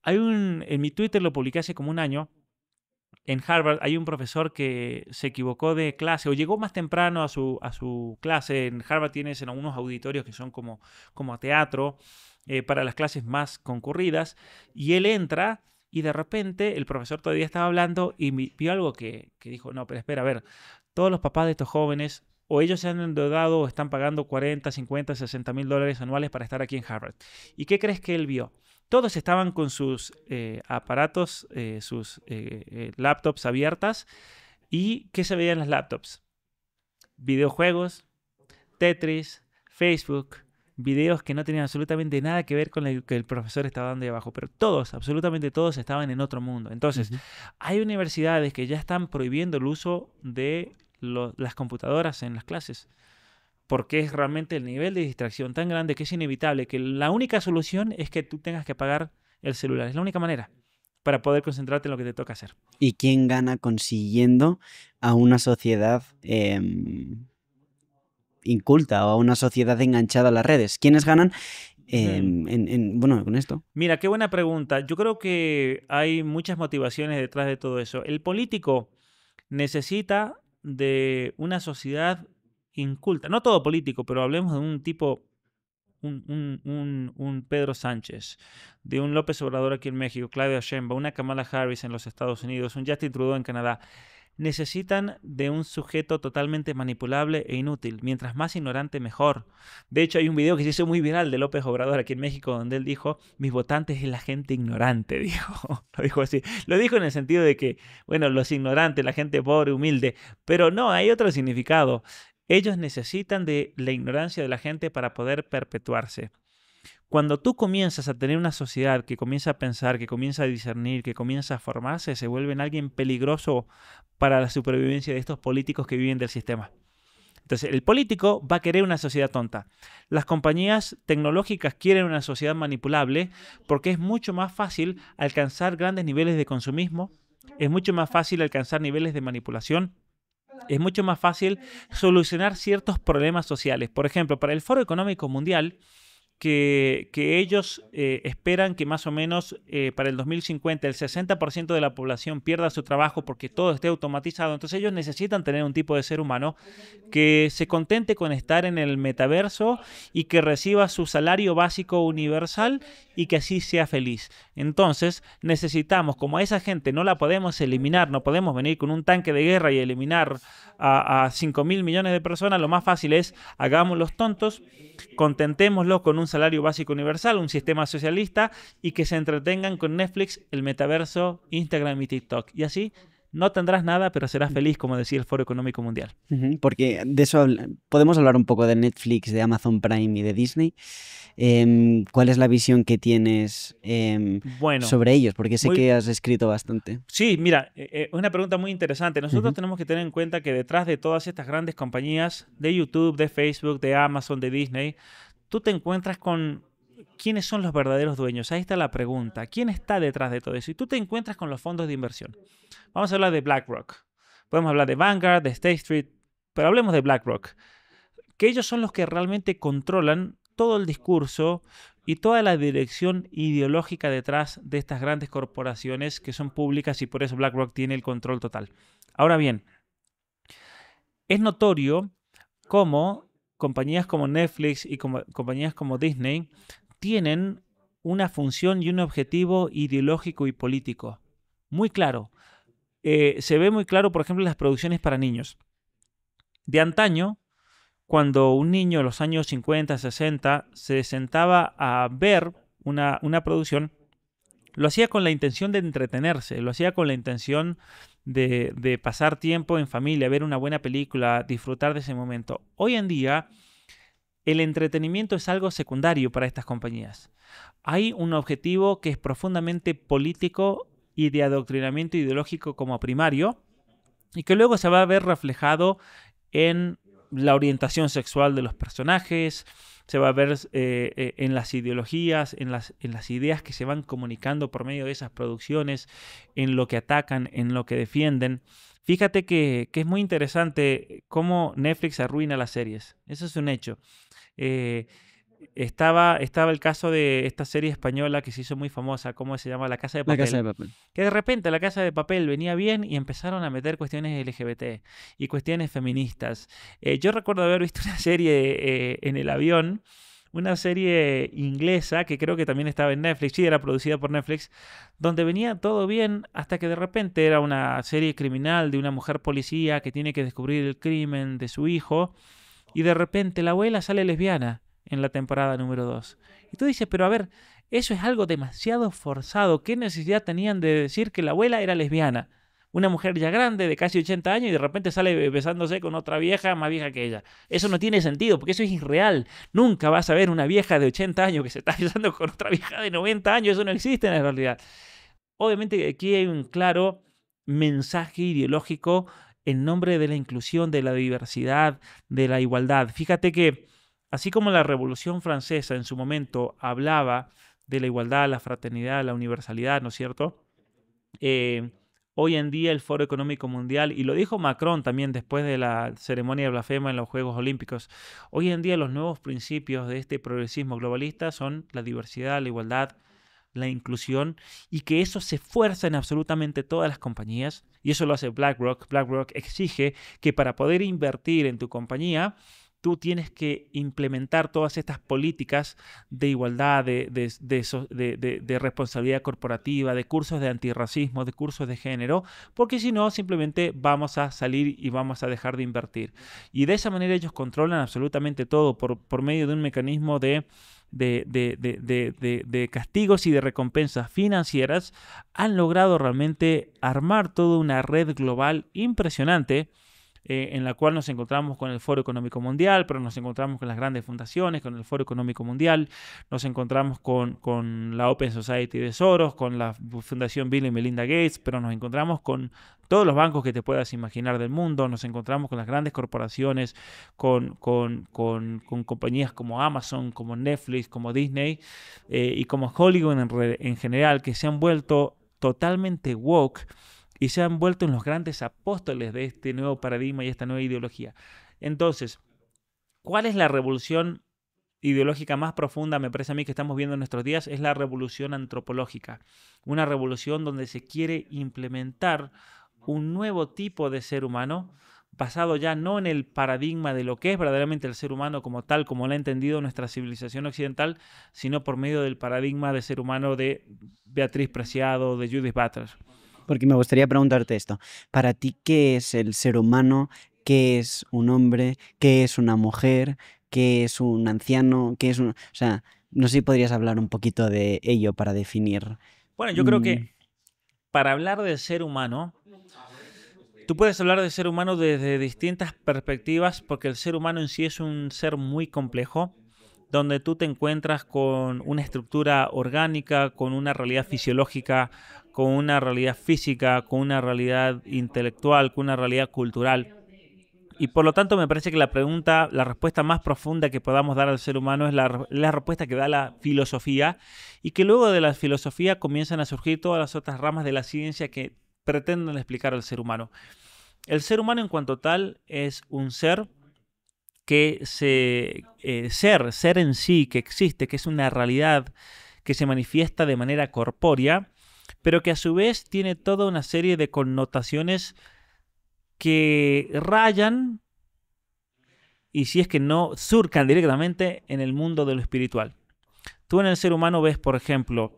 En mi Twitter lo publiqué hace como un año. En Harvard hay un profesor que se equivocó de clase o llegó más temprano a su clase. En Harvard tienes en algunos auditorios que son como teatro para las clases más concurridas. Y él entra y de repente el profesor todavía estaba hablando y vio algo que dijo, no, pero espera, a ver, todos los papás de estos jóvenes o ellos se han endeudado o están pagando 40, 50, 60 mil dólares anuales para estar aquí en Harvard. ¿Y qué crees que él vio? Todos estaban con sus aparatos, sus laptops abiertas. ¿Y qué se veía en las laptops? Videojuegos, Tetris, Facebook, videos que no tenían absolutamente nada que ver con lo que el profesor estaba dando ahí abajo. Pero todos, absolutamente todos, estaban en otro mundo. Entonces, hay universidades que ya están prohibiendo el uso de las computadoras en las clases. Porque es realmente el nivel de distracción tan grande que es inevitable, que la única solución es que tú tengas que apagar el celular. Es la única manera para poder concentrarte en lo que te toca hacer. ¿Y quién gana consiguiendo a una sociedad inculta o a una sociedad enganchada a las redes? ¿Quiénes ganan con esto? Mira, qué buena pregunta. Yo creo que hay muchas motivaciones detrás de todo eso. El político necesita de una sociedad inculta, no todo político, pero hablemos de un tipo, un Pedro Sánchez, de un López Obrador aquí en México, Claudia Sheinbaum, una Kamala Harris en los Estados Unidos, un Justin Trudeau en Canadá. Necesitan de un sujeto totalmente manipulable e inútil. Mientras más ignorante, mejor. De hecho, hay un video que se hizo muy viral de López Obrador aquí en México donde él dijo, mis votantes es la gente ignorante, dijo. Lo dijo así. Lo dijo en el sentido de que, bueno, los ignorantes, la gente pobre, humilde. Pero no, hay otro significado. Ellos necesitan de la ignorancia de la gente para poder perpetuarse. Cuando tú comienzas a tener una sociedad que comienza a pensar, que comienza a discernir, que comienza a formarse, se vuelven alguien peligroso para la supervivencia de estos políticos que viven del sistema. Entonces, el político va a querer una sociedad tonta. Las compañías tecnológicas quieren una sociedad manipulable porque es mucho más fácil alcanzar grandes niveles de consumismo, es mucho más fácil alcanzar niveles de manipulación, es mucho más fácil solucionar ciertos problemas sociales. Por ejemplo, para el Foro Económico Mundial, que ellos esperan que más o menos para el 2050 el 60% de la población pierda su trabajo porque todo esté automatizado. Entonces ellos necesitan tener un tipo de ser humano que se contente con estar en el metaverso y que reciba su salario básico universal y que así sea feliz. Entonces necesitamos, como a esa gente no la podemos eliminar, no podemos venir con un tanque de guerra y eliminar a 5.000 millones de personas, lo más fácil es hagamos los tontos, contentémoslo con un salario básico universal, un sistema socialista y que se entretengan con Netflix, el metaverso, Instagram y TikTok. Y así no tendrás nada, pero serás feliz, como decía el Foro Económico Mundial. Porque de eso podemos hablar un poco de Netflix, de Amazon Prime y de Disney. ¿Cuál es la visión que tienes Bueno, sobre ellos? Porque sé muy- que has escrito bastante. Sí, mira, es una pregunta muy interesante. Nosotros tenemos que tener en cuenta que detrás de todas estas grandes compañías de YouTube, de Facebook, de Amazon, de Disney, tú te encuentras con quiénes son los verdaderos dueños. Ahí está la pregunta. ¿Quién está detrás de todo eso? Y tú te encuentras con los fondos de inversión. Vamos a hablar de BlackRock. Podemos hablar de Vanguard, de State Street, pero hablemos de BlackRock. Que ellos son los que realmente controlan todo el discurso y toda la dirección ideológica detrás de estas grandes corporaciones que son públicas y por eso BlackRock tiene el control total. Ahora bien, es notorio cómo compañías como Netflix y compañías como Disney tienen una función y un objetivo ideológico y político muy claro. Se ve muy claro, por ejemplo, en las producciones para niños. De antaño, cuando un niño en los años 50, 60 se sentaba a ver una producción, lo hacía con la intención de entretenerse, lo hacía con la intención de pasar tiempo en familia, ver una buena película, disfrutar de ese momento. Hoy en día, el entretenimiento es algo secundario para estas compañías. Hay un objetivo que es profundamente político y de adoctrinamiento ideológico como primario y que luego se va a ver reflejado en la orientación sexual de los personajes, se va a ver en las ideologías, en las ideas que se van comunicando por medio de esas producciones, en lo que atacan, en lo que defienden. Fíjate que es muy interesante cómo Netflix arruina las series. Eso es un hecho. Estaba el caso de esta serie española que se hizo muy famosa, ¿cómo se llama? La Casa de La Papel. Casa de Papel. Que de repente La Casa de Papel venía bien y empezaron a meter cuestiones LGBT y cuestiones feministas. Yo recuerdo haber visto una serie en el avión, una serie inglesa que creo que también estaba en Netflix, sí, era producida por Netflix, donde venía todo bien hasta que de repente era una serie criminal de una mujer policía que tiene que descubrir el crimen de su hijo y de repente la abuela sale lesbiana en la temporada número 2. Y tú dices, pero a ver, eso es algo demasiado forzado. ¿Qué necesidad tenían de decir que la abuela era lesbiana? Una mujer ya grande, de casi 80 años, y de repente sale besándose con otra vieja más vieja que ella. Eso no tiene sentido, porque eso es irreal. Nunca vas a ver una vieja de 80 años que se está besando con otra vieja de 90 años. Eso no existe en la realidad. Obviamente aquí hay un claro mensaje ideológico en nombre de la inclusión, de la diversidad, de la igualdad. Fíjate que así como la Revolución Francesa en su momento hablaba de la igualdad, la fraternidad, la universalidad, ¿no es cierto? Hoy en día el Foro Económico Mundial, y lo dijo Macron también después de la ceremonia de blasfema en los Juegos Olímpicos, hoy en día los nuevos principios de este progresismo globalista son la diversidad, la igualdad, la inclusión, y que eso se fuerza en absolutamente todas las compañías, y eso lo hace BlackRock. BlackRock exige que para poder invertir en tu compañía, tú tienes que implementar todas estas políticas de igualdad, de responsabilidad corporativa, de cursos de antirracismo, de cursos de género, porque si no, simplemente vamos a salir y vamos a dejar de invertir. Y de esa manera ellos controlan absolutamente todo por medio de un mecanismo de castigos y de recompensas financieras. Han logrado realmente armar toda una red global impresionante, en la cual nos encontramos con el Foro Económico Mundial, pero nos encontramos con las grandes fundaciones, con el Foro Económico Mundial, nos encontramos con la Open Society de Soros, con la Fundación Bill y Melinda Gates, pero nos encontramos con todos los bancos que te puedas imaginar del mundo, nos encontramos con las grandes corporaciones, con compañías como Amazon, como Netflix, como Disney y como Hollywood en general, que se han vuelto totalmente woke y se han vuelto en los grandes apóstoles de este nuevo paradigma y esta nueva ideología. Entonces, ¿cuál es la revolución ideológica más profunda, me parece a mí, que estamos viendo en nuestros días es la revolución antropológica. Una revolución donde se quiere implementar un nuevo tipo de ser humano basado ya no en el paradigma de lo que es verdaderamente el ser humano como tal, como lo ha entendido nuestra civilización occidental, sino por medio del paradigma de ser humano de Beatriz Preciado, de Judith Butler. Porque me gustaría preguntarte esto. Para ti, ¿qué es el ser humano? ¿Qué es un hombre? ¿Qué es una mujer? ¿Qué es un anciano? ¿Qué es un...? O sea, no sé si podrías hablar un poquito de ello para definir. Bueno, yo creo que para hablar del ser humano, tú puedes hablar del ser humano desde distintas perspectivas, porque el ser humano en sí es un ser muy complejo, donde tú te encuentras con una estructura orgánica, con una realidad fisiológica, con una realidad física, con una realidad intelectual, con una realidad cultural. Y por lo tanto me parece que la respuesta más profunda que podamos dar al ser humano es la respuesta que da la filosofía, y que luego de la filosofía comienzan a surgir todas las otras ramas de la ciencia que pretenden explicar al ser humano. El ser humano en cuanto tal es un ser que ser en sí, que existe, que es una realidad que se manifiesta de manera corpórea, pero que a su vez tiene toda una serie de connotaciones que rayan, y si es que no surcan directamente, en el mundo de lo espiritual. Tú en el ser humano ves, por ejemplo,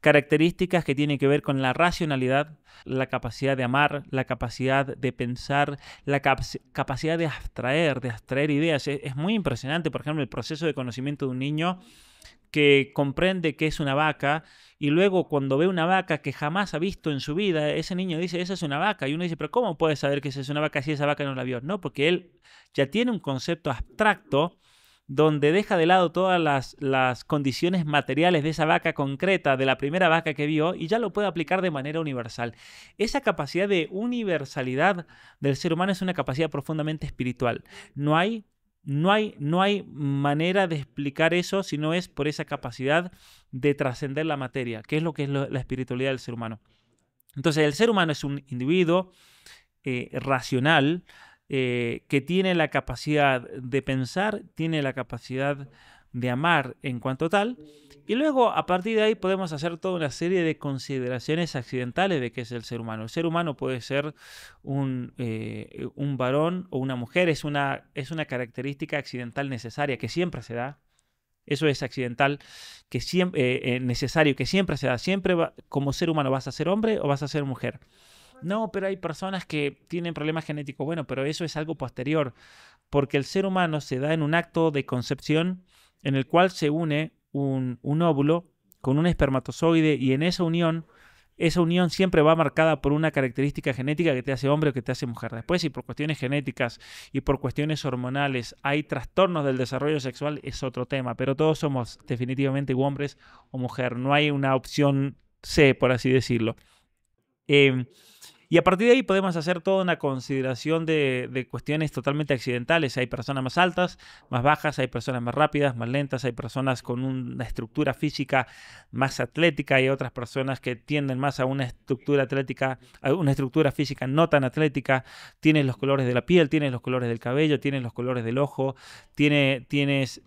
características que tienen que ver con la racionalidad, la capacidad de amar, la capacidad de pensar, la capacidad de abstraer ideas. Es muy impresionante, por ejemplo, el proceso de conocimiento de un niño que comprende qué es una vaca, y luego cuando ve una vaca que jamás ha visto en su vida, ese niño dice, esa es una vaca, y uno dice, pero ¿cómo puede saber que esa es una vaca si esa vaca no la vio? No, porque él ya tiene un concepto abstracto donde deja de lado todas las condiciones materiales de esa vaca concreta, de la primera vaca que vio, y ya lo puede aplicar de manera universal. Esa capacidad de universalidad del ser humano es una capacidad profundamente espiritual. No hay manera de explicar eso si no es por esa capacidad de trascender la materia, que es lo que es la espiritualidad del ser humano. Entonces, el ser humano es un individuo racional, que tiene la capacidad de pensar, tiene la capacidad de amar en cuanto tal, y luego a partir de ahí podemos hacer toda una serie de consideraciones accidentales de qué es el ser humano. El ser humano puede ser un varón o una mujer, es una característica accidental necesaria que siempre se da. Eso es accidental, que siempre, necesario, que siempre se da. Siempre como ser humano vas a ser hombre o vas a ser mujer. No, pero hay personas que tienen problemas genéticos. Bueno, pero eso es algo posterior, porque el ser humano se da en un acto de concepción en el cual se une un óvulo con un espermatozoide, y en esa unión siempre va marcada por una característica genética que te hace hombre o que te hace mujer. Después, si por cuestiones genéticas y por cuestiones hormonales hay trastornos del desarrollo sexual, es otro tema, pero todos somos definitivamente hombres o mujer. No hay una opción C, por así decirlo. Y a partir de ahí podemos hacer toda una consideración de cuestiones totalmente accidentales. Hay personas más altas, más bajas, hay personas más rápidas, más lentas, hay personas con una estructura física más atlética, hay otras personas que tienden más a una estructura atlética, a una estructura física no tan atlética. Tienes los colores de la piel, tienes los colores del cabello, tienes los colores del ojo, tienes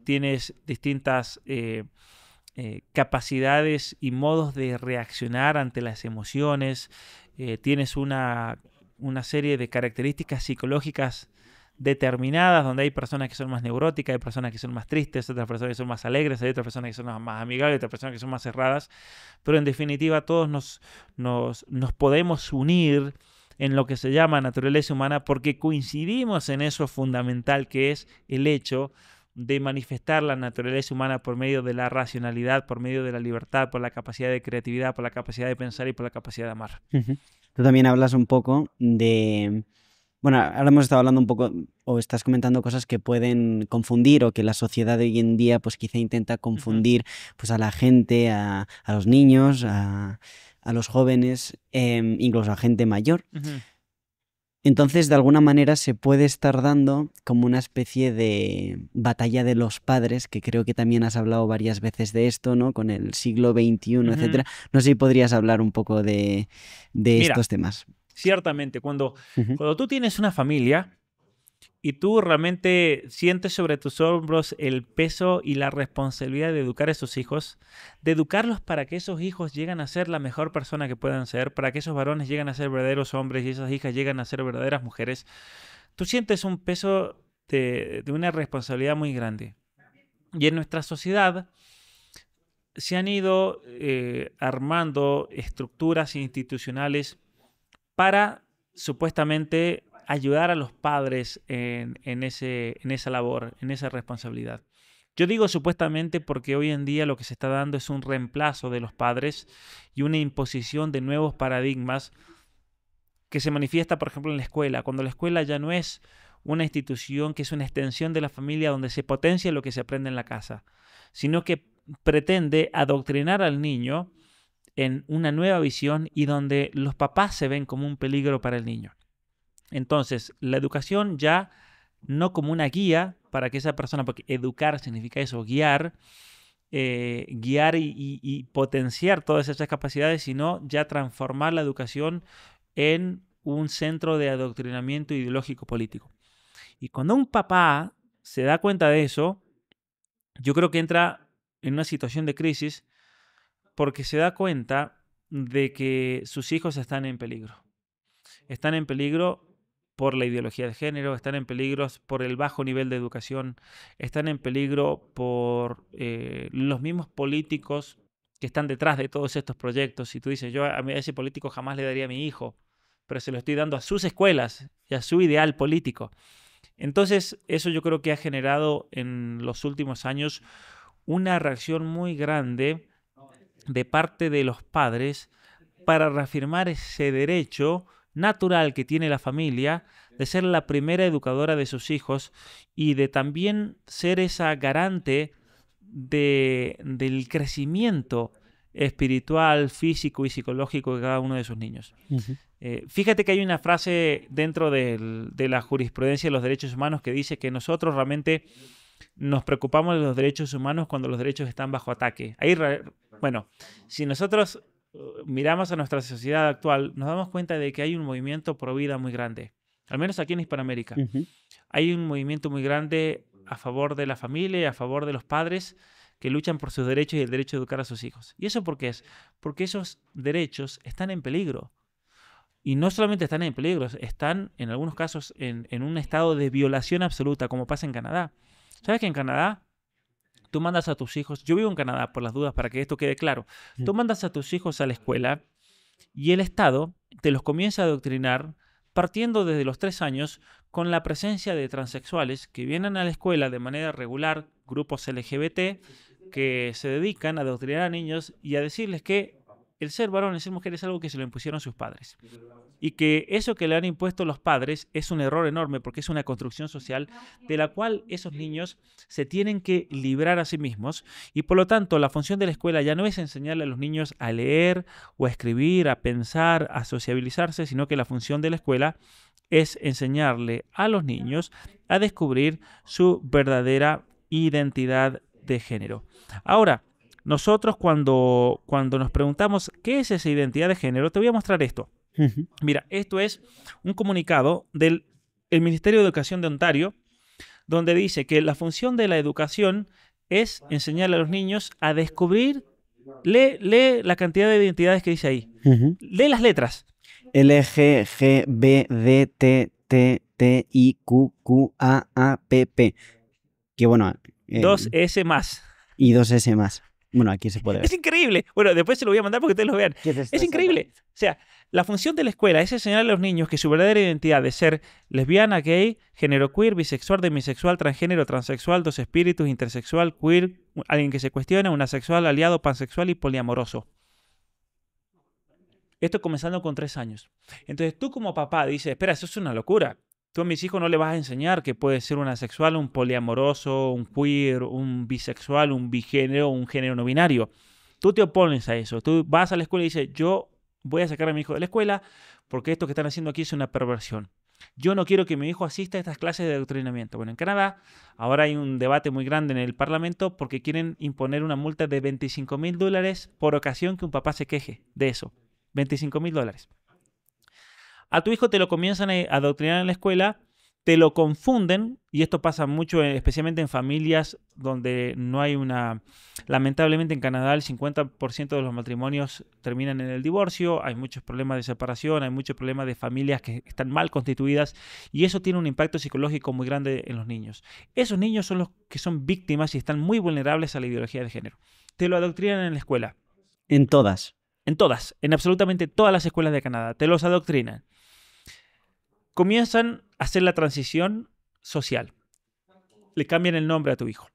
distintas capacidades y modos de reaccionar ante las emociones. Tienes una serie de características psicológicas determinadas, donde hay personas que son más neuróticas, hay personas que son más tristes, otras personas que son más alegres, hay otras personas que son más amigables, otras personas que son más cerradas, pero en definitiva todos nos podemos unir en lo que se llama naturaleza humana, porque coincidimos en eso fundamental, que es el hecho de manifestar la naturaleza humana por medio de la racionalidad, por medio de la libertad, por la capacidad de creatividad, por la capacidad de pensar y por la capacidad de amar. Tú también hablas un poco de... Bueno, ahora hemos estado hablando un poco, o estás comentando cosas que pueden confundir, o que la sociedad de hoy en día pues quizá intenta confundir pues a la gente, a los niños, a los jóvenes, incluso a gente mayor. Entonces, de alguna manera se puede estar dando como una especie de batalla de los padres, que creo que también has hablado varias veces de esto, ¿no? Con el siglo XXI, etcétera. No sé si podrías hablar un poco de Mira, estos temas. Ciertamente, cuando tú tienes una familia, y tú realmente sientes sobre tus hombros el peso y la responsabilidad de educar a esos hijos, de educarlos para que esos hijos lleguen a ser la mejor persona que puedan ser, para que esos varones lleguen a ser verdaderos hombres y esas hijas lleguen a ser verdaderas mujeres. Tú sientes un peso de una responsabilidad muy grande. Y en nuestra sociedad se han ido armando estructuras institucionales para supuestamente ayudar a los padres en esa labor, en esa responsabilidad. Yo digo supuestamente porque hoy en día lo que se está dando es un reemplazo de los padres y una imposición de nuevos paradigmas que se manifiesta, por ejemplo, en la escuela, cuando la escuela ya no es una institución que es una extensión de la familia donde se potencia lo que se aprende en la casa, sino que pretende adoctrinar al niño en una nueva visión y donde los papás se ven como un peligro para el niño. Entonces, la educación ya no como una guía para que esa persona, porque educar significa eso, guiar y potenciar todas esas capacidades, sino ya transformar la educación en un centro de adoctrinamiento ideológico político. Y cuando un papá se da cuenta de eso, yo creo que entra en una situación de crisis porque se da cuenta de que sus hijos están en peligro. Están en peligro por la ideología de género, están en peligro por el bajo nivel de educación, están en peligro por los mismos políticos que están detrás de todos estos proyectos. Y tú dices, yo a ese político jamás le daría a mi hijo, pero se lo estoy dando a sus escuelas y a su ideal político. Entonces, eso yo creo que ha generado en los últimos años una reacción muy grande de parte de los padres para reafirmar ese derecho natural que tiene la familia de ser la primera educadora de sus hijos y de también ser esa garante del crecimiento espiritual, físico y psicológico de cada uno de sus niños. Uh-huh. Fíjate que hay una frase dentro de la jurisprudencia de los derechos humanos que dice que nosotros realmente nos preocupamos de los derechos humanos cuando los derechos están bajo ataque. Bueno, si nosotros miramos a nuestra sociedad actual, nos damos cuenta de que hay un movimiento pro vida muy grande, al menos aquí en Hispanoamérica. Uh-huh. Hay un movimiento muy grande a favor de la familia y a favor de los padres que luchan por sus derechos y el derecho a educar a sus hijos. ¿Y eso por qué es? Porque esos derechos están en peligro. Y no solamente están en peligro, están en algunos casos en un estado de violación absoluta, como pasa en Canadá. ¿Sabes que en Canadá tú mandas a tus hijos? Yo vivo en Canadá, por las dudas, para que esto quede claro. Tú mandas a tus hijos a la escuela y el Estado te los comienza a adoctrinar partiendo desde los 3 años con la presencia de transexuales que vienen a la escuela de manera regular, grupos LGBT, que se dedican a adoctrinar a niños y a decirles que el ser varón y ser mujer es algo que se lo impusieron sus padres. Y que eso que le han impuesto los padres es un error enorme porque es una construcción social de la cual esos niños se tienen que librar a sí mismos. Y por lo tanto, la función de la escuela ya no es enseñarle a los niños a leer o a escribir, a pensar, a sociabilizarse, sino que la función de la escuela es enseñarle a los niños a descubrir su verdadera identidad de género. Ahora, nosotros cuando nos preguntamos qué es esa identidad de género, te voy a mostrar esto. Uh-huh. Mira, esto es un comunicado del Ministerio de Educación de Ontario, donde dice que la función de la educación es enseñarle a los niños a descubrir, lee la cantidad de identidades que dice ahí, Uh-huh. lee las letras. L, G, G, B, D, T, T, T, I, Q, Q, A, A, P, P. Que bueno... 2 S más. Y 2 S más. Bueno, aquí se puede ver. Es increíble. Bueno, después se lo voy a mandar para que ustedes lo vean. ¿Qué es esto? Es increíble. O sea, la función de la escuela es enseñar a los niños que su verdadera identidad de ser lesbiana, gay, género queer, bisexual, demisexual, transgénero, transexual, dos espíritus, intersexual, queer, alguien que se cuestiona, un asexual, aliado, pansexual y poliamoroso. Esto comenzando con 3 años. Entonces tú como papá dices, espera, eso es una locura. Tú a mis hijos no le vas a enseñar que puede ser un asexual, un poliamoroso, un queer, un bisexual, un bigénero, un género no binario. Tú te opones a eso. Tú vas a la escuela y dices, yo voy a sacar a mi hijo de la escuela porque esto que están haciendo aquí es una perversión. Yo no quiero que mi hijo asista a estas clases de adoctrinamiento. Bueno, en Canadá ahora hay un debate muy grande en el Parlamento porque quieren imponer una multa de $25,000 por ocasión que un papá se queje de eso. $25,000. A tu hijo te lo comienzan a adoctrinar en la escuela te lo confunden, y esto pasa mucho, especialmente en familias donde no hay una... Lamentablemente en Canadá el 50% de los matrimonios terminan en el divorcio, hay muchos problemas de separación, hay muchos problemas de familias que están mal constituidas, y eso tiene un impacto psicológico muy grande en los niños. Esos niños son los que son víctimas y están muy vulnerables a la ideología de género. Te lo adoctrinan en la escuela. En todas. En todas, en absolutamente todas las escuelas de Canadá. Te los adoctrinan. Comienzan a hacer la transición social. Le cambian el nombre a tu hijo.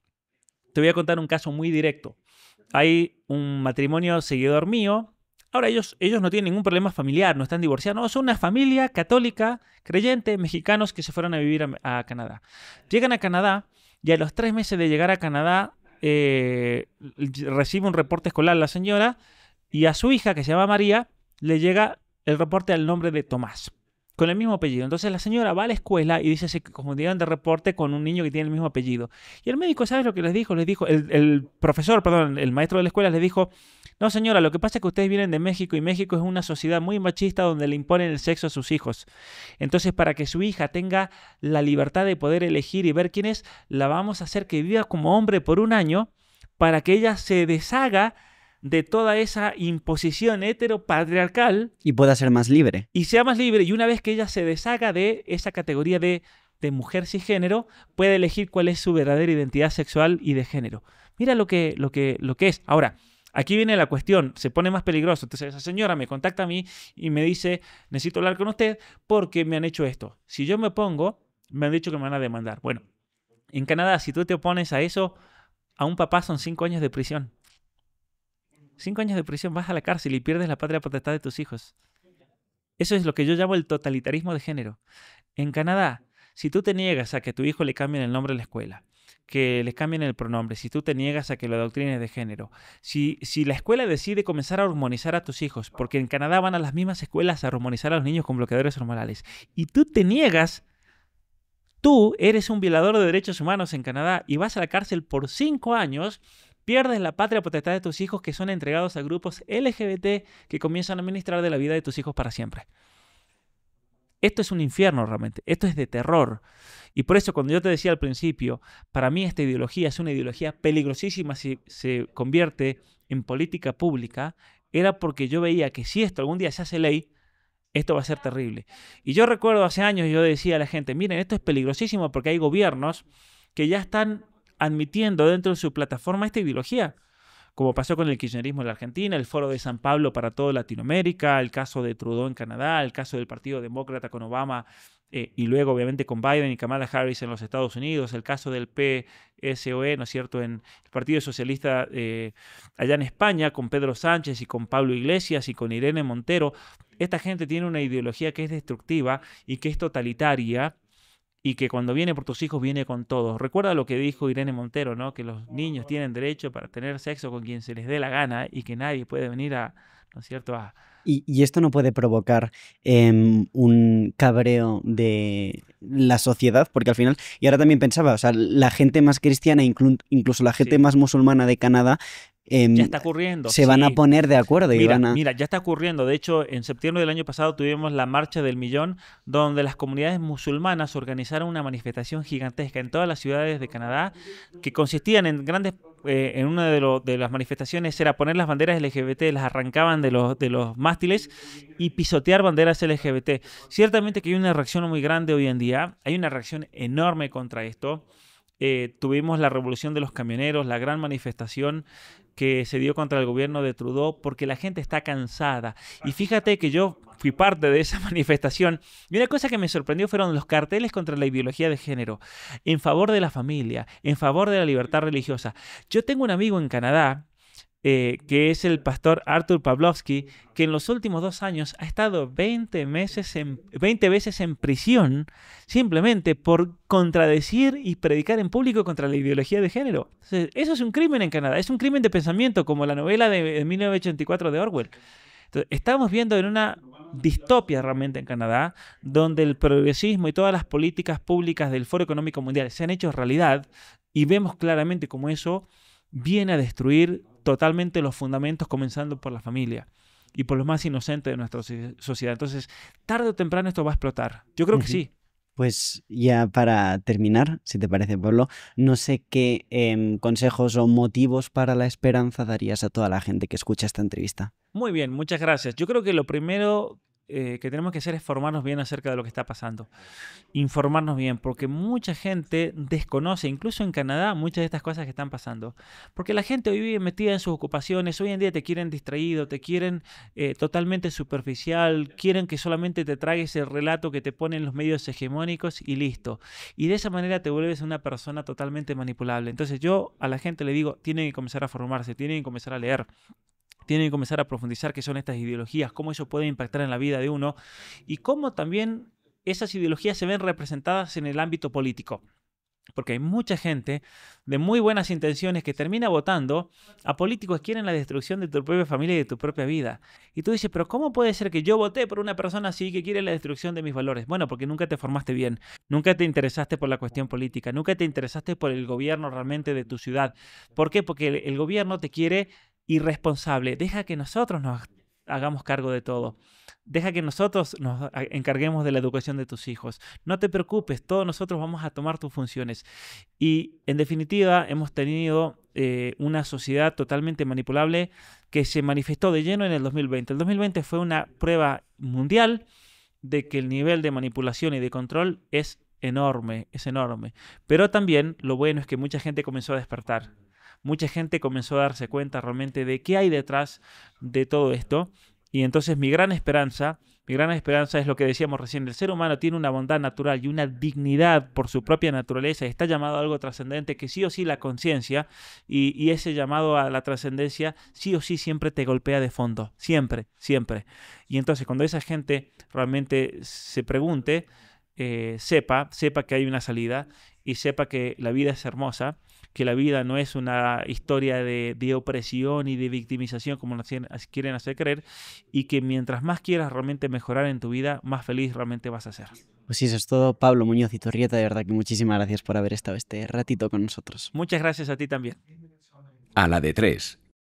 Te voy a contar un caso muy directo. Hay un matrimonio seguidor mío. Ahora ellos no tienen ningún problema familiar, no están divorciados. No, son una familia católica, creyente, mexicanos que se fueron a vivir a Canadá. Llegan a Canadá y a los 3 meses de llegar a Canadá recibe un reporte escolar la señora y a su hija, que se llama María, le llega el reporte al nombre de Tomás, con el mismo apellido. Entonces la señora va a la escuela y dice, se confundieron de reporte con un niño que tiene el mismo apellido. Y el médico, ¿sabes lo que les dijo? Les dijo, el profesor, perdón, el maestro de la escuela les dijo, no señora, lo que pasa es que ustedes vienen de México y México es una sociedad muy machista donde le imponen el sexo a sus hijos. Entonces, para que su hija tenga la libertad de poder elegir y ver quién es, la vamos a hacer que viva como hombre por 1 año para que ella se deshaga de toda esa imposición heteropatriarcal. Y pueda ser más libre. Y sea más libre. Y una vez que ella se deshaga de esa categoría de mujer cisgénero, puede elegir cuál es su verdadera identidad sexual y de género. Mira lo que es. Ahora, aquí viene la cuestión, se pone más peligroso. Entonces esa señora me contacta a mí y me dice, necesito hablar con usted porque me han hecho esto. Si yo me opongo, me han dicho que me van a demandar. Bueno, en Canadá, si tú te opones a eso, a un papá son 5 años de prisión. 5 años de prisión, vas a la cárcel y pierdes la patria potestad de tus hijos. Eso es lo que yo llamo el totalitarismo de género. En Canadá, si tú te niegas a que a tu hijo le cambien el nombre en la escuela, que les cambien el pronombre, si tú te niegas a que lo adoctrines de género, si la escuela decide comenzar a hormonizar a tus hijos, porque en Canadá van a las mismas escuelas a hormonizar a los niños con bloqueadores hormonales, y tú te niegas, tú eres un violador de derechos humanos en Canadá y vas a la cárcel por 5 años, pierdes la patria potestad de tus hijos que son entregados a grupos LGBT que comienzan a administrar de la vida de tus hijos para siempre. Esto es un infierno realmente, esto es de terror. Y por eso cuando yo te decía al principio, para mí esta ideología es una ideología peligrosísima si se convierte en política pública, era porque yo veía que si esto algún día se hace ley, esto va a ser terrible. Y yo recuerdo hace años yo decía a la gente, miren, esto es peligrosísimo porque hay gobiernos que ya están admitiendo dentro de su plataforma esta ideología, como pasó con el kirchnerismo en la Argentina, el Foro de San Pablo para toda Latinoamérica, el caso de Trudeau en Canadá, el caso del Partido Demócrata con Obama y luego obviamente con Biden y Kamala Harris en los Estados Unidos, el caso del PSOE, ¿no es cierto?, en el Partido Socialista allá en España, con Pedro Sánchez y con Pablo Iglesias y con Irene Montero. Esta gente tiene una ideología que es destructiva y que es totalitaria, y que cuando viene por tus hijos viene con todos. Recuerda lo que dijo Irene Montero, ¿no? Que los niños tienen derecho para tener sexo con quien se les dé la gana y que nadie puede venir a, ¿no es cierto?, a... Y esto no puede provocar un cabreo de la sociedad, porque al final, y ahora también pensaba, o sea, la gente más cristiana, incluso la gente más musulmana de Canadá, ya está ocurriendo. Se van a poner de acuerdo. Mira, ya está ocurriendo. De hecho, en septiembre del año pasado tuvimos la Marcha del Millón, donde las comunidades musulmanas organizaron una manifestación gigantesca en todas las ciudades de Canadá, que consistían en grandes... en una de las manifestaciones era poner las banderas LGBT, las arrancaban de los mástiles y pisotear banderas LGBT. Ciertamente que hay una reacción muy grande hoy en día, hay una reacción enorme contra esto. Tuvimos la revolución de los camioneros, la gran manifestación que se dio contra el gobierno de Trudeau, porque la gente está cansada. Y fíjate que yo fui parte de esa manifestación, y una cosa que me sorprendió fueron los carteles contra la ideología de género, en favor de la familia, en favor de la libertad religiosa. Yo tengo un amigo en Canadá, que es el pastor Arthur Pawlowski, que en los últimos 2 años ha estado 20 veces en prisión simplemente por contradecir y predicar en público contra la ideología de género. Entonces, eso es un crimen en Canadá, es un crimen de pensamiento, como la novela de 1984 de Orwell. Entonces, estamos viendo en una distopia realmente en Canadá, donde el progresismo y todas las políticas públicas del Foro Económico Mundial se han hecho realidad, y vemos claramente cómo eso viene a destruir totalmente los fundamentos, comenzando por la familia y por los más inocentes de nuestra sociedad. Entonces, tarde o temprano esto va a explotar. Yo creo que sí. Pues ya para terminar, si te parece, Pablo, no sé qué consejos o motivos para la esperanza darías a toda la gente que escucha esta entrevista. Muy bien, muchas gracias. Yo creo que lo primero que tenemos que hacer es formarnos bien acerca de lo que está pasando. Informarnos bien, porque mucha gente desconoce, incluso en Canadá, muchas de estas cosas que están pasando. Porque la gente hoy vive metida en sus ocupaciones, hoy en día te quieren distraído, te quieren totalmente superficial, quieren que solamente te tragues el relato que te ponen los medios hegemónicos y listo. Y de esa manera te vuelves una persona totalmente manipulable. Entonces yo a la gente le digo, tienen que comenzar a formarse, tienen que comenzar a leer. Tienen que comenzar a profundizar qué son estas ideologías, cómo eso puede impactar en la vida de uno y cómo también esas ideologías se ven representadas en el ámbito político. Porque hay mucha gente de muy buenas intenciones que termina votando a políticos que quieren la destrucción de tu propia familia y de tu propia vida. Y tú dices, pero ¿cómo puede ser que yo voté por una persona así que quiere la destrucción de mis valores? Bueno, porque nunca te formaste bien, nunca te interesaste por la cuestión política, nunca te interesaste por el gobierno realmente de tu ciudad. ¿Por qué? Porque el gobierno te quiere irresponsable. Deja que nosotros nos hagamos cargo de todo. Deja que nosotros nos encarguemos de la educación de tus hijos. No te preocupes, todos nosotros vamos a tomar tus funciones. Y en definitiva hemos tenido una sociedad totalmente manipulable que se manifestó de lleno en el 2020. El 2020 fue una prueba mundial de que el nivel de manipulación y de control es enorme, es enorme. Pero también lo bueno es que mucha gente comenzó a despertar. Mucha gente comenzó a darse cuenta realmente de qué hay detrás de todo esto. Y entonces mi gran esperanza es lo que decíamos recién, el ser humano tiene una bondad natural y una dignidad por su propia naturaleza, está llamado a algo trascendente que sí o sí la conciencia y ese llamado a la trascendencia sí o sí siempre te golpea de fondo, siempre, siempre. Y entonces cuando esa gente realmente se pregunte, sepa que hay una salida y sepa que la vida es hermosa, que la vida no es una historia de opresión y de victimización como nos quieren hacer creer y que mientras más quieras realmente mejorar en tu vida, más feliz realmente vas a ser. Pues sí, eso es todo. Pablo Muñoz Iturrieta, de verdad que muchísimas gracias por haber estado este ratito con nosotros. Muchas gracias a ti también. A la de 3.